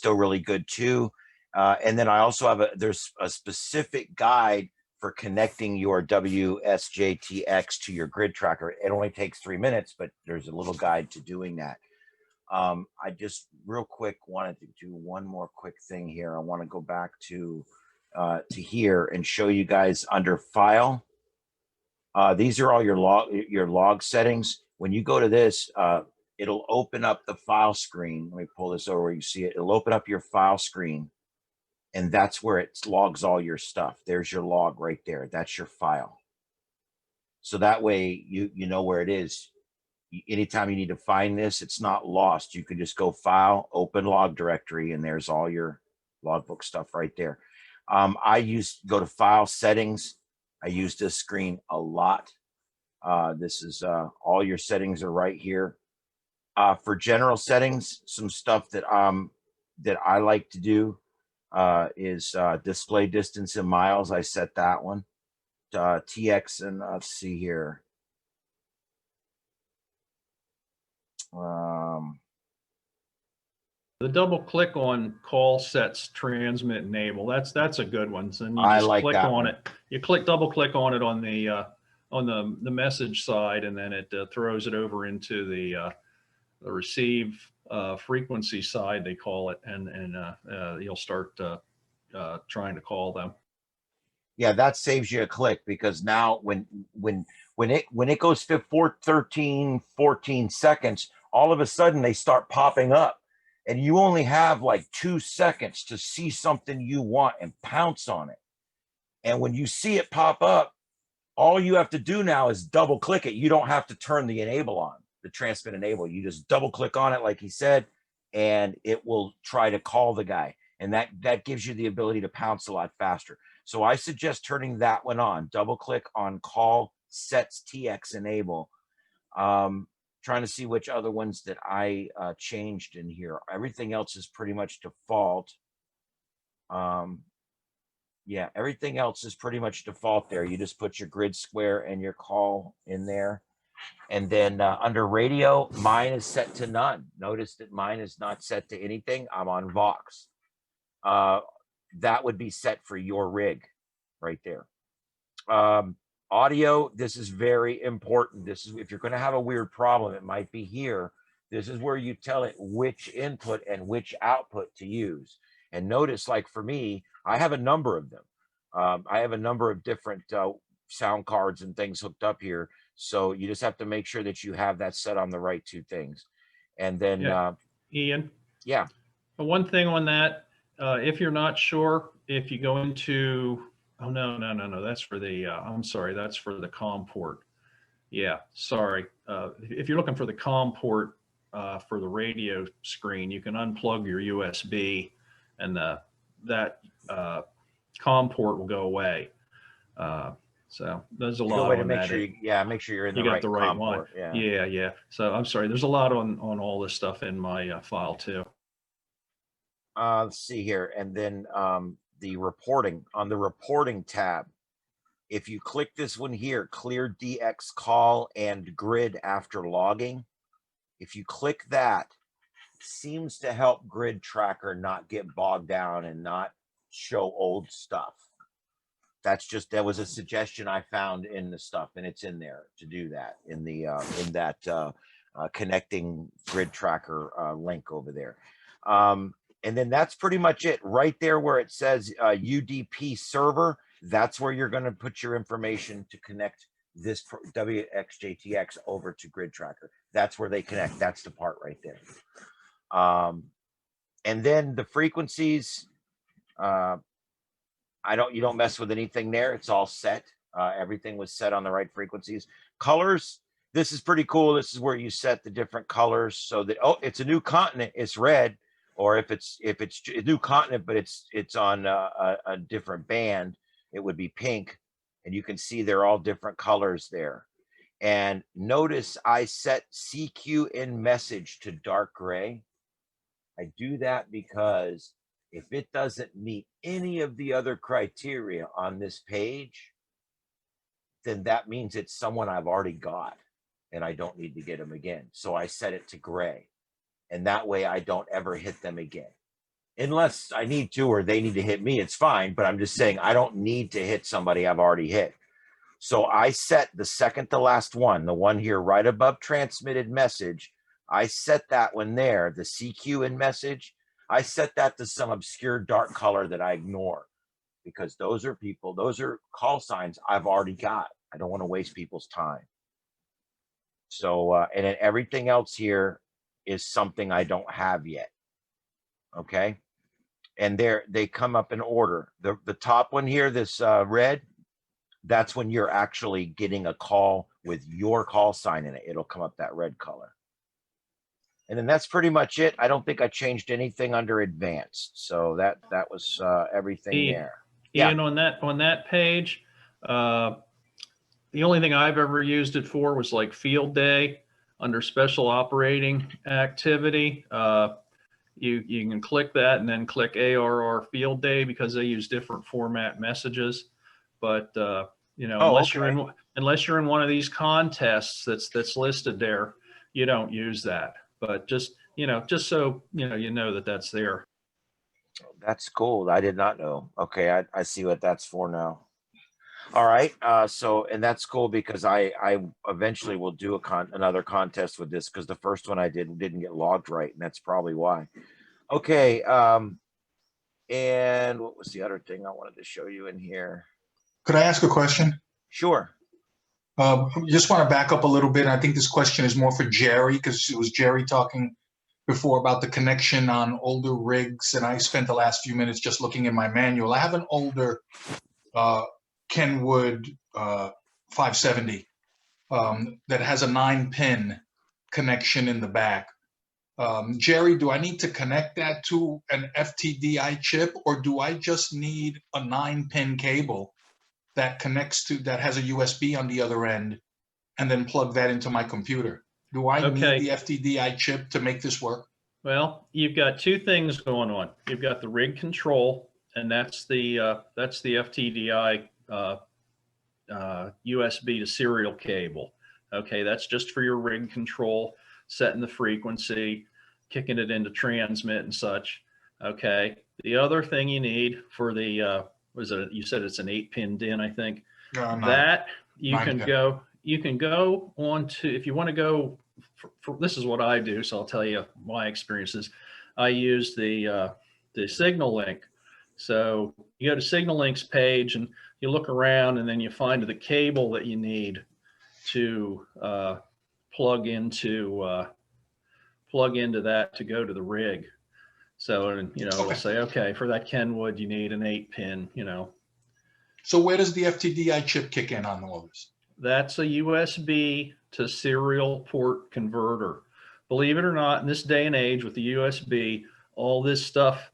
really good too. And then I also have there's a specific guide for connecting your wsjt-x to your GridTracker. It only takes 3 minutes, but there's a little guide to doing that. I just real quick wanted to do one more quick thing here. I want to go back to here and show you guys under File. These are all your log settings. When you go to this, it'll open up the file screen. Let me pull this over where you see it. It'll open up your file screen, and that's where it logs all your stuff. There's your log right there. That's your file. So that way you know where it is. Anytime you need to find this, it's not lost. You can just go File, Open Log Directory, and there's all your logbook stuff right there. I go to File Settings. I use this screen a lot. This is all your settings are right here. For general settings, some stuff that I like to do is display distance in miles. I set that one. TX, and let's see here. The double click on call sets transmit enable. That's a good one. So then you I just like click that on one. it. You double click on it on the message side, and then it throws it over into the receive frequency side, they call it, and you'll start trying to call them. Yeah, that saves you a click, because now when it goes to 13, 14 seconds, all of a sudden they start popping up, and you only have like 2 seconds to see something you want and pounce on it. And when you see it pop up, all you have to do now is double click it. You don't have to turn the enable on, the transmit enable. You just double click on it, like he said, and it will try to call the guy. And that gives you the ability to pounce a lot faster. So I suggest turning that one on. Double click on call sets TX enable. Trying to see which other ones that I changed in here. Everything else is pretty much default. Yeah, everything else is pretty much default there. You just put your grid square and your call in there. And then under radio, mine is set to none. Notice that mine is not set to anything. I'm on Vox. That would be set for your rig right there. Audio, this is very important. This is, if you're going to have a weird problem, it might be here. This is where you tell it which input and which output to use. And notice, like for me, I have a number of them. I have a number of different sound cards and things hooked up here. So you just have to make sure that you have that set on the right two things. And then, Ian. Yeah. One thing on that, if you're not sure, if you go into, oh, no, that's for the, I'm sorry, that's for the COM port. Yeah, sorry. If you're looking for the COM port for the radio screen, you can unplug your USB, and that COM port will go away. So there's a lot way to on make that. sure make sure you're in the you right, got the right COM one. port. Yeah. Yeah. So I'm sorry. There's a lot on all this stuff in my file too. Let's see here, and then the reporting, on the reporting tab, if you click this one here, clear DX call and grid after logging, if you click that, seems to help GridTracker not get bogged down and not show old stuff. That was a suggestion I found in the stuff, and it's in there to do that in the connecting GridTracker link over there. And then that's pretty much it. Right there where it says UDP server, that's where you're going to put your information to connect this wsjt-x over to GridTracker. That's where they connect. That's the part right there. And then the frequencies, you don't mess with anything there. It's all set. Everything was set on the right frequencies. Colors, this is pretty cool. This is where you set the different colors so that, oh, it's a new continent. It's red. Or if it's a new continent, but it's on a different band, it would be pink. And you can see they're all different colors there. And notice I set CQ in message to dark gray. I do that because if it doesn't meet any of the other criteria on this page, then that means it's someone I've already got and I don't need to get them again. So I set it to gray. And that way I don't ever hit them again. Unless I need to, or they need to hit me, it's fine. But I'm just saying I don't need to hit somebody I've already hit. So I set the second to last one, the one here right above transmitted message. I set that one there, the CQ in message. I set that to some obscure dark color that I ignore, because those are people, those are call signs I've already got. I don't want to waste people's time. So, and then everything else here is something I don't have yet. Okay. And they come up in order. The top one here, this red, that's when you're actually getting a call with your call sign in it. It'll come up that red color. And then that's pretty much it. I don't think I changed anything under advanced. So that was everything there. Ian, on that page, the only thing I've ever used it for was like field day under special operating activity. You can click that and then click ARR field day because they use different format messages. But you know, unless you're in one of these contests that's listed there, you don't use that. But just so you know that that's there. That's cool. I did not know. Okay, I see what that's for now. All right. So, and that's cool because I eventually will do another contest with this, because the first one I didn't get logged right, and that's probably why. Okay. And what was the other thing I wanted to show you in here? Could I ask a question? Sure. Just want to back up a little bit. I think this question is more for Jerry, because it was Jerry talking before about the connection on older rigs, and I spent the last few minutes just looking in my manual. I have an older Kenwood 570 that has a 9-pin connection in the back. Jerry, do I need to connect that to an FTDI chip, or do I just need a 9-pin cable that connects to, that has a USB on the other end, and then plug that into my computer? Do I need the FTDI chip to make this work? Well, you've got two things going on. You've got the rig control, and that's the FTDI USB to serial cable. Okay, that's just for your rig control, setting the frequency, kicking it into transmit and such. Okay, the other thing you need for the you said it's an 8-pin DIN, I think. That you can go on to, if you want to go for this is what I do, so I'll tell you my experiences. I use the Signal Link. So you go to Signal Link's page and you look around, and then you find the cable that you need to plug into that to go to the rig. So, it'll say, okay, for that Kenwood, you need an 8-pin, So where does the FTDI chip kick in on all this? That's a USB to serial port converter. Believe it or not, in this day and age with the USB, all this stuff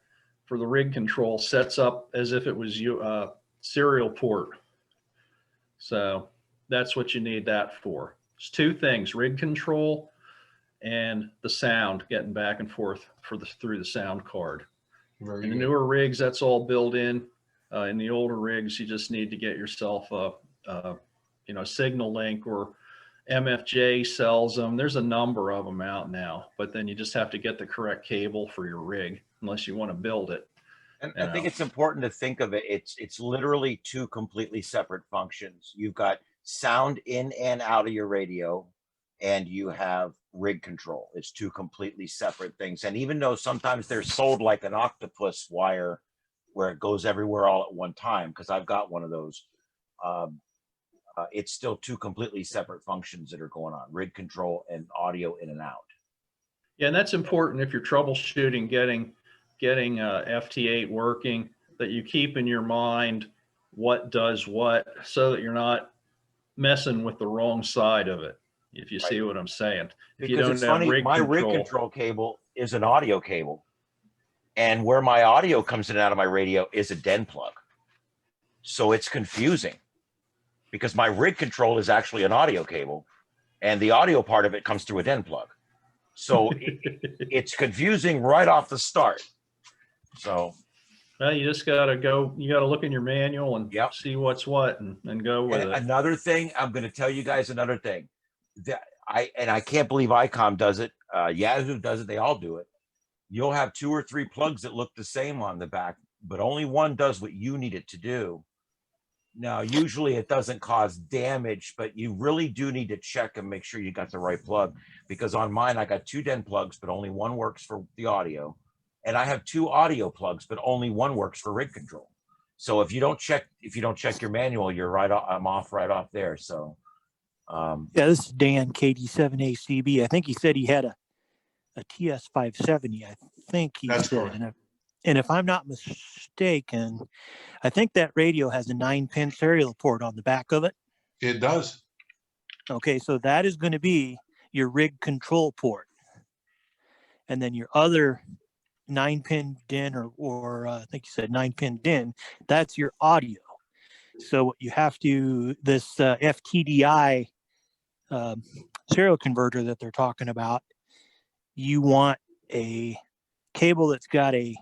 for the rig control sets up as if it was serial port. So that's what you need that for. It's two things: rig control and the sound, getting back and forth through the sound card. In the newer rigs, that's all built in. In the older rigs, you just need to get yourself a Signal Link, or MFJ sells them. There's a number of them out now, but then you just have to get the correct cable for your rig, unless you want to build it. And I think it's important to think of it. It's literally two completely separate functions. You've got sound in and out of your radio, and you have rig control. It's two completely separate things. And even though sometimes they're sold like an octopus wire where it goes everywhere all at one time, because I've got one of those, it's still two completely separate functions that are going on: rig control and audio in and out. Yeah, and that's important if you're troubleshooting getting FT8 working, that you keep in your mind what does what, so that you're not messing with the wrong side of it, if you see what I'm saying. If Because you don't it's have funny, rig my control, rig control cable is an audio cable. And where my audio comes in and out of my radio is a DEN plug. So it's confusing because my rig control is actually an audio cable and the audio part of it comes through a DEN plug. So it's confusing right off the start. So well, you just gotta go, you gotta look in your manual and Yep. see what's what and go with and it. another thing, I'm going to tell you guys another thing that I can't believe ICOM does it. Yazoo does it. They all do it. You'll have 2 or 3 plugs that look the same on the back, but only one does what you need it to do. Now, usually it doesn't cause damage, but you really do need to check and make sure you got the right plug, because on mine, I got 2 DEN plugs, but only one works for the audio. And I have 2 audio plugs, but only one works for rig control. So if you don't check your manual, you're right off, I'm off right off there. So Yeah, this is Dan, KD7ACB. I think he said he had a TS570. I think he That's said, correct. and if I'm not mistaken, I think that radio has a 9-pin serial port on the back of it. It does. Okay, so that is going to be your rig control port. And then your other 9-pin DIN or I think you said 9-pin DIN, that's your audio. So what you have to, this FTDI serial converter that they're talking about, you want a cable that's got a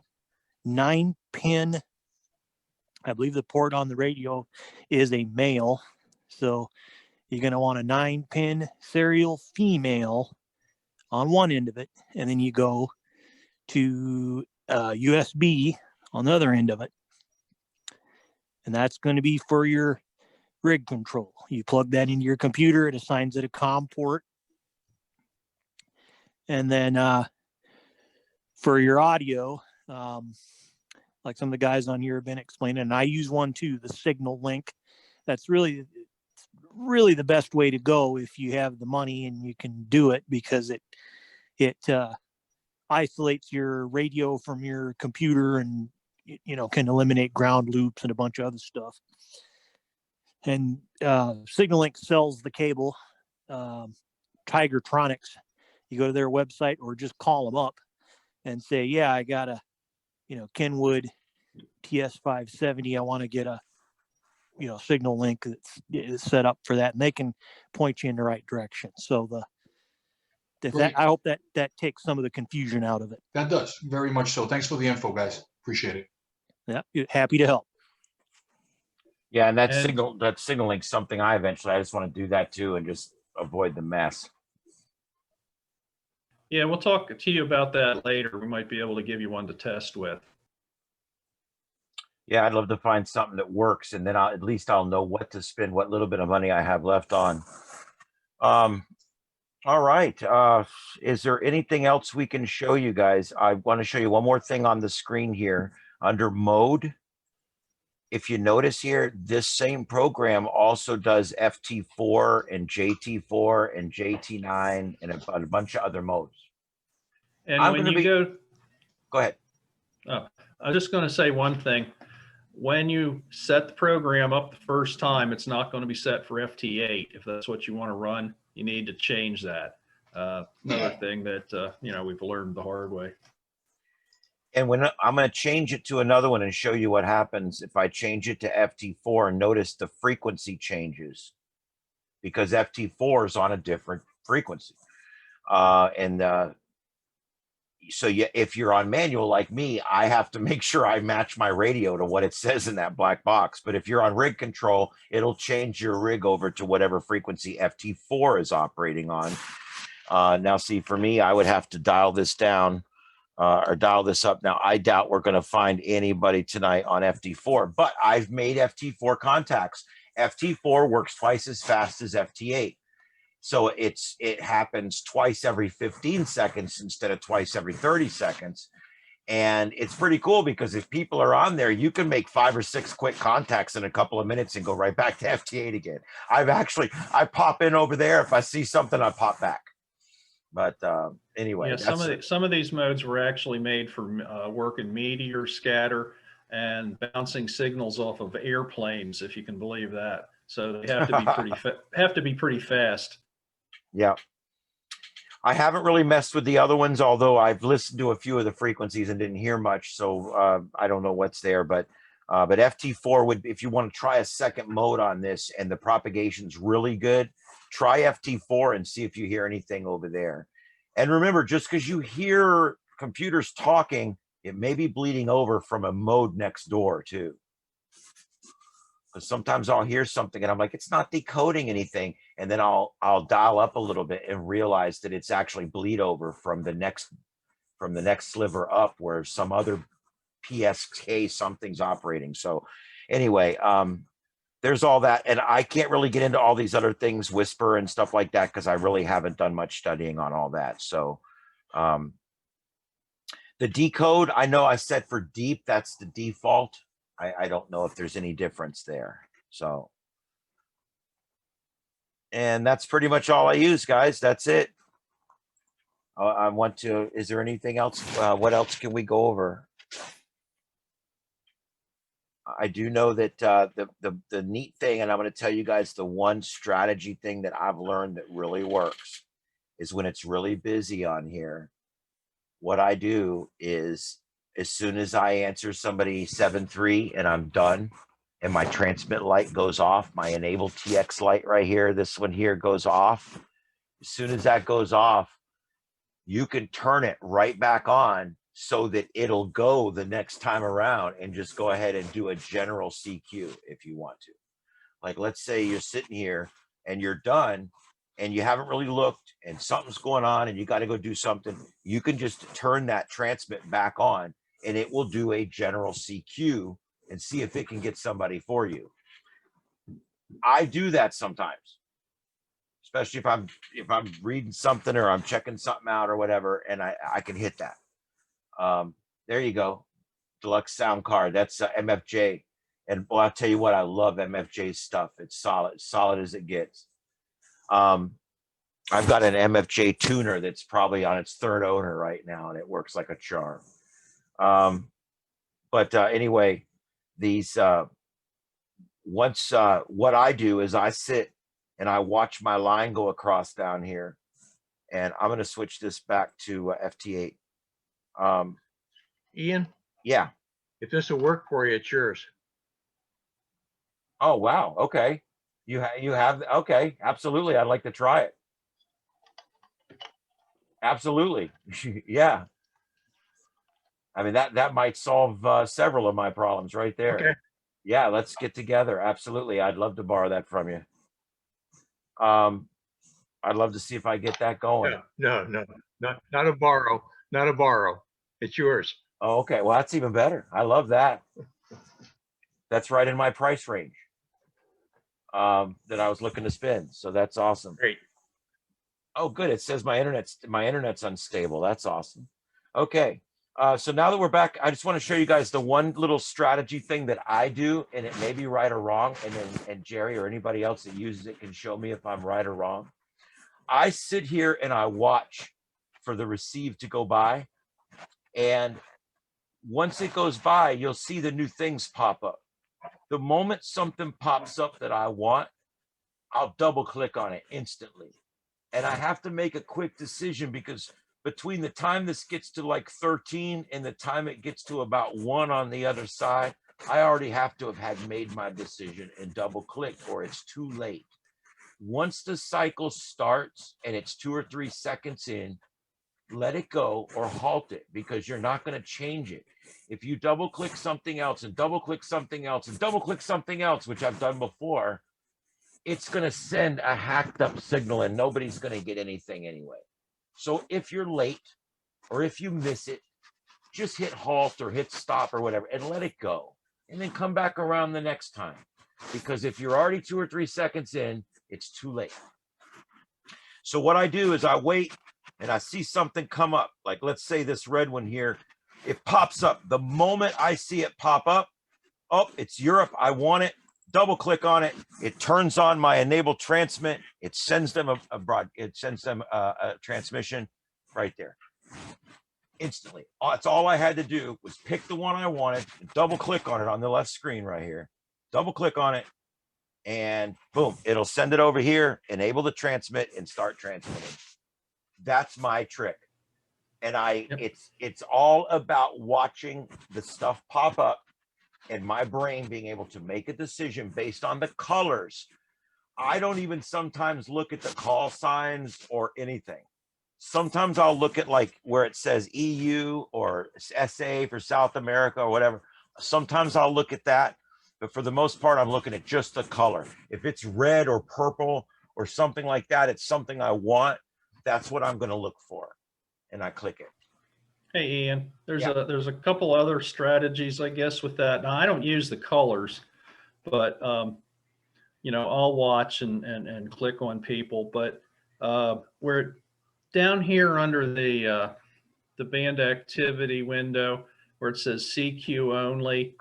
9-pin, I believe the port on the radio is a male. So you're going to want a 9-pin serial female on one end of it. And then you go to USB on the other end of it. And that's going to be for your rig control. You plug that into your computer, it assigns it a COM port. And then for your audio, like some of the guys on here have been explaining, and I use one too, the Signal Link. That's really the best way to go if you have the money and you can do it, because it isolates your radio from your computer and can eliminate ground loops and a bunch of other stuff. And Signal Link sells the cable, Tigertronics. You go to their website or just call them up and say, yeah, I got a Kenwood TS570. I want to get a Signal Link that's set up for that, and they can point you in the right direction. So I hope that takes some of the confusion out of it. That does, very much so. Thanks for the info, guys. Appreciate it. Yeah, happy to help. yeah, and that signal link's something I just want to do that too and just avoid the mess. Yeah, we'll talk to you about that later. We might be able to give you one to test with. Yeah, I'd love to find something that works, and then at least I'll know what to spend, what little bit of money I have left on. All right. Is there anything else we can show you guys? I want to show you one more thing on the screen here under mode. If you notice here, this same program also does FT4 and JT4 and JT9 and a bunch of other modes. And when you go ahead. Oh, I'm just going to say one thing. When you set the program up the first time, it's not going to be set for FT8. If that's what you want to run, you need to change that. Another thing that we've learned the hard way. And when I'm going to change it to another one and show you what happens if I change it to FT4, and notice the frequency changes because FT4 is on a different frequency. So if you're on manual like me, I have to make sure I match my radio to what it says in that black box. But if you're on rig control, it'll change your rig over to whatever frequency FT4 is operating on. Now, see, for me, I would have to dial this down or dial this up. Now, I doubt we're going to find anybody tonight on FT4, but I've made FT4 contacts. FT4 works twice as fast as FT8. So it happens twice every 15 seconds instead of twice every 30 seconds. And it's pretty cool because if people are on there, you can make 5 or 6 quick contacts in a couple of minutes and go right back to FT8 again. I pop in over there. If I see something, I pop back. But anyway, yeah, some of these modes were actually made for working meteor scatter and bouncing signals off of airplanes, if you can believe that. So they have to be pretty fast. Yeah. I haven't really messed with the other ones, although I've listened to a few of the frequencies and didn't hear much. So I don't know what's there, but FT4 would, if you want to try a second mode on this and the propagation's really good, try FT4 and see if you hear anything over there. And remember, just because you hear computers talking, it may be bleeding over from a mode next door too. Because sometimes I'll hear something and I'm like, it's not decoding anything. And then I'll dial up a little bit and realize that it's actually bleed over from the next sliver up where some other PSK something's operating. So anyway, there's all that. And I can't really get into all these other things, whisper and stuff like that, because I really haven't done much studying on all that. So the decode, I know I set for deep, that's the default. I don't know if there's any difference there. So, and that's pretty much all I use, guys. That's it. I want to, is there anything else? What else can we go over? I do know that the neat thing, and I'm going to tell you guys the one strategy thing that I've learned that really works is when it's really busy on here, what I do is, as soon as I answer somebody 7-3 and I'm done and my transmit light goes off, my enabled TX light right here, this one here goes off. As soon as that goes off, you can turn it right back on so that it'll go the next time around and just go ahead and do a general CQ if you want to. Like, let's say you're sitting here and you're done and you haven't really looked and something's going on and you got to go do something. You can just turn that transmit back on and it will do a general CQ and see if it can get somebody for you. I do that sometimes, especially if I'm reading something or I'm checking something out or whatever, and I can hit that. There you go, deluxe sound card. That's MFJ, and well, I'll tell you what, I love MFJ's stuff. It's solid as it gets. I've got an MFJ tuner that's probably on its third owner right now, and it works like a charm. Anyway, these what I do is I sit and I watch my line go across down here, and I'm going to switch this back to FT8. Ian? Yeah. If this will work for you, it's yours. Oh, wow. Okay. You have, okay. Absolutely. I'd like to try it. Absolutely. Yeah. I mean, that might solve several of my problems right there. Okay. Yeah, let's get together. Absolutely. I'd love to borrow that from you. I'd love to see if I get that going. No, not a borrow, not a borrow. It's yours. Oh, okay. Well, that's even better. I love that. That's right in my price range that I was looking to spend. So that's awesome. Great. Oh, good. It says my internet's unstable. That's awesome. Okay. So now that we're back, I just want to show you guys the one little strategy thing that I do, and it may be right or wrong. And Jerry or anybody else that uses it can show me if I'm right or wrong. I sit here and I watch for the receive to go by. And once it goes by, you'll see the new things pop up. The moment something pops up that I want, I'll double click on it instantly. And I have to make a quick decision because between the time this gets to like 13 and the time it gets to about 1 on the other side, I already have to have had made my decision and double click, or it's too late. Once the cycle starts and it's 2 or 3 seconds in, let it go or halt it, because you're not going to change it. If you double click something else and double click something else and double click something else, which I've done before, it's going to send a hacked up signal and nobody's going to get anything anyway. So if you're late or if you miss it, just hit halt or hit stop or whatever and let it go, and then come back around the next time. Because if you're already 2 or 3 seconds in, it's too late. So what I do is I wait and I see something come up. Like, let's say this red one here, it pops up. The moment I see it pop up, oh, it's Europe, I want it. Double click on it. It turns on my enable transmit. It sends them a transmission right there instantly. That's all I had to do was pick the one I wanted, double click on it on the left screen right here, double click on it, and boom, it'll send it over here, enable the transmit, and start transmitting. That's my trick. And Yep. it's all about watching the stuff pop up and my brain being able to make a decision based on the colors. I don't even sometimes look at the call signs or anything. Sometimes I'll look at like where it says EU or SA for South America or whatever. Sometimes I'll look at that, but for the most part, I'm looking at just the color. If it's red or purple or something like that, it's something I want. That's what I'm going to look for. And I click it. Hey, Ian, there's Yeah. there's a couple other strategies, I guess, with that. Now, I don't use the colors, but you know, I'll watch and click on people. But we're down here under the band activity window where it says CQ only.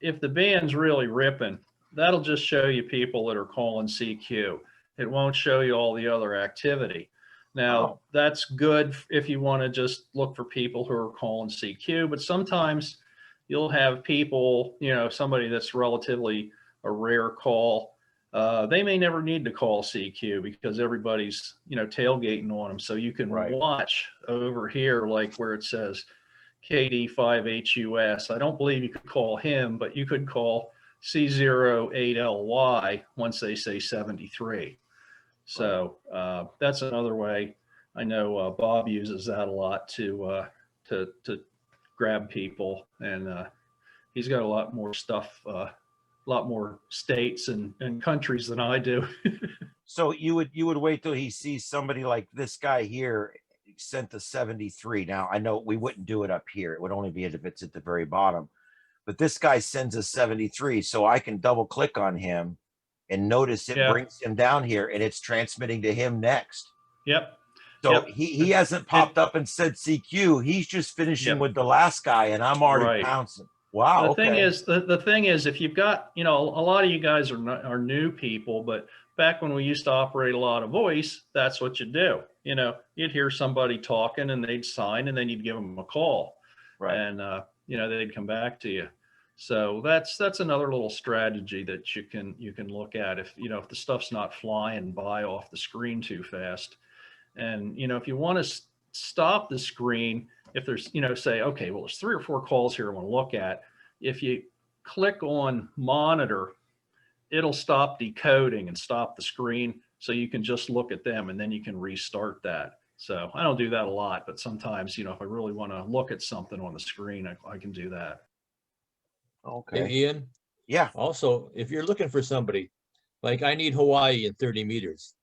If the band's really ripping, that'll just show you people that are calling CQ. It won't show you all the other activity. Now, that's good if you want to just look for people who are calling CQ, but sometimes you'll have people, you know, somebody that's relatively a rare call. They may never need to call CQ because everybody's, you know, tailgating on them. So you can watch over here, like where it says KD5HUS. I don't believe you could call him, but you could call C08LY once they say 73. So that's another way. I know Bob uses that a lot to grab people, and he's got a lot more stuff, a lot more states and countries than I do. So you would wait till he sees somebody like this guy here sent the 73. Now I know we wouldn't do it up here. It would only be if it's at the very bottom. But this guy sends a 73, so I can double click on him and notice it brings him down here and it's transmitting to him next. Yep. So he hasn't popped up and said CQ. He's just finishing with the last guy and I'm already pouncing. Wow. The thing is, if you've got, you know, a lot of you guys are new people, but back when we used to operate a lot of voice, that's what you do. You know, you'd hear somebody talking and they'd sign and then you'd give them a call. Right. And, you know, they'd come back to you. So that's another little strategy that you can look at if, you know, if the stuff's not flying by off the screen too fast. And, you know, if you want to stop the screen, if there's, you know, say, okay, well, there's 3 or 4 calls here I want to look at. If you click on monitor, it'll stop decoding and stop the screen. So you can just look at them and then you can restart that. So I don't do that a lot, but sometimes, you know, if I really want to look at something on the screen, I can do that. Okay. Hey, Ian. Yeah. Also, if you're looking for somebody, like I need Hawaii in 30 meters.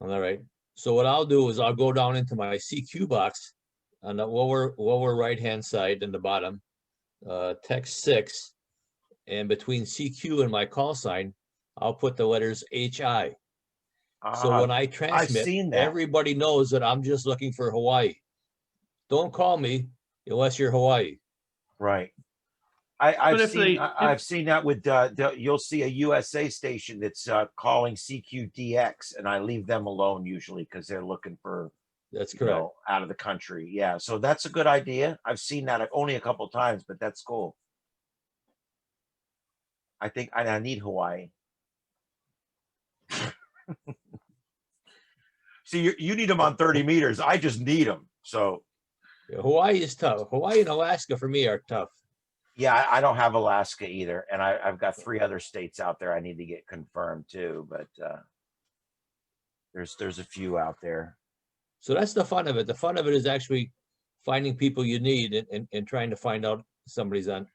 All right. So what I'll do is I'll go down into my CQ box on the lower right-hand side in the bottom, text 6, and between CQ and my call sign, I'll put the letters HI. So when I transmit, everybody knows that I'm just looking for Hawaii. Don't call me unless you're Hawaii. Right. I've seen that with you'll see a USA station that's calling CQDX, and I leave them alone usually because they're looking for that's correct, you know, out of the country. Yeah, so that's a good idea. I've seen that only a couple of times, but that's cool. I think I need Hawaii. See, you need them on 30 meters. I just need them. So yeah, Hawaii is tough. Hawaii and Alaska for me are tough. Yeah, I don't have Alaska either, and I've got 3 other states out there I need to get confirmed too. But there's a few out there. So that's the fun of it. The fun of it is actually finding people you need and trying to find out somebody's on.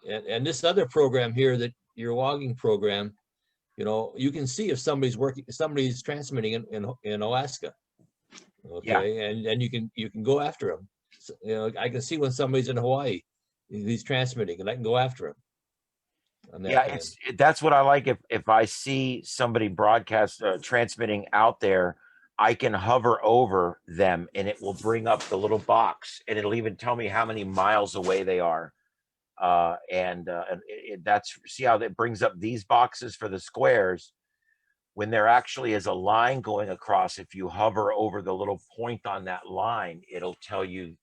And this other program here, that your logging program, you know, you can see if somebody's transmitting in Alaska. Okay, yeah. and you can go after them. So, you know, I can see when somebody's in Hawaii, he's transmitting, and I can go after him. Yeah, that's what I like. If I see somebody broadcast transmitting out there, I can hover over them and it will bring up the little box and it'll even tell me how many miles away they are. That's, see how that brings up these boxes for the squares. When there actually is a line going across, if you hover over the little point on that line, it'll tell you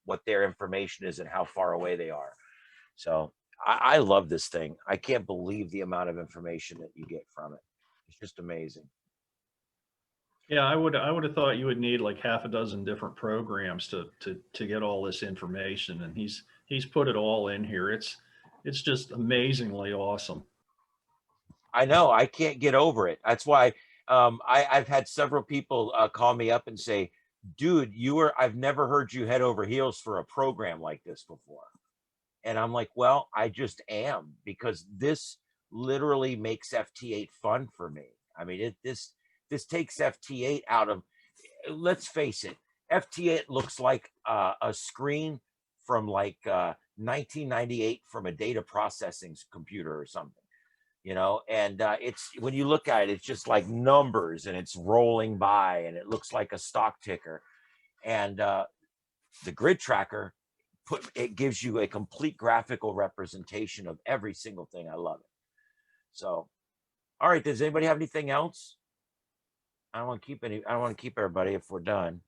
what their information is and how far away they are. So I love this thing. I can't believe the amount of information that you get from it. It's just amazing. Yeah, I would have thought you would need like half a dozen different programs to get all this information, and he's put it all in here. It's just amazingly awesome. I know, I can't get over it. That's why I've had several people call me up and say, dude, I've never heard you head over heels for a program like this before. And I'm like, well, I just am, because this literally makes FT8 fun for me. I mean, this takes FT8 out of, let's face it, FT8 looks like a screen from like 1998 from a data processing computer or something. You know, and it's, when you look at it, it's just like numbers and it's rolling by and it looks like a stock ticker. And the GridTracker it gives you a complete graphical representation of every single thing. I love it. So, all right, does anybody have anything else? I don't want to keep everybody if we're done.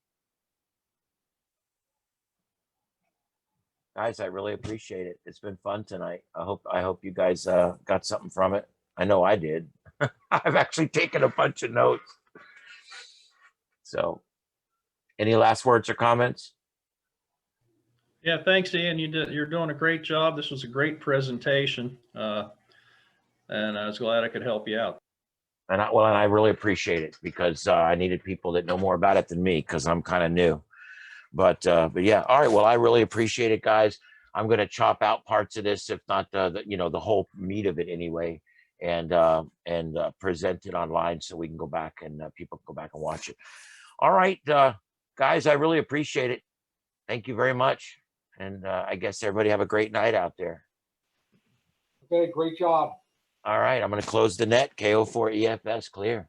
Guys, I really appreciate it. It's been fun tonight. I hope you guys got something from it. I know I did. I've actually taken a bunch of notes. So, any last words or comments? Yeah, thanks, Ian. You're doing a great job. This was a great presentation, and I was glad I could help you out. And I really appreciate it, because I needed people that know more about it than me, because I'm kind of new. But yeah, all right. Well, I really appreciate it, guys. I'm going to chop out parts of this, if not the whole meat of it anyway, and present it online so we can go back and people can go back and watch it. All right, guys, I really appreciate it. Thank you very much. And I guess everybody have a great night out there. Okay, great job. All right, I'm going to close the net. KO4 EFS clear.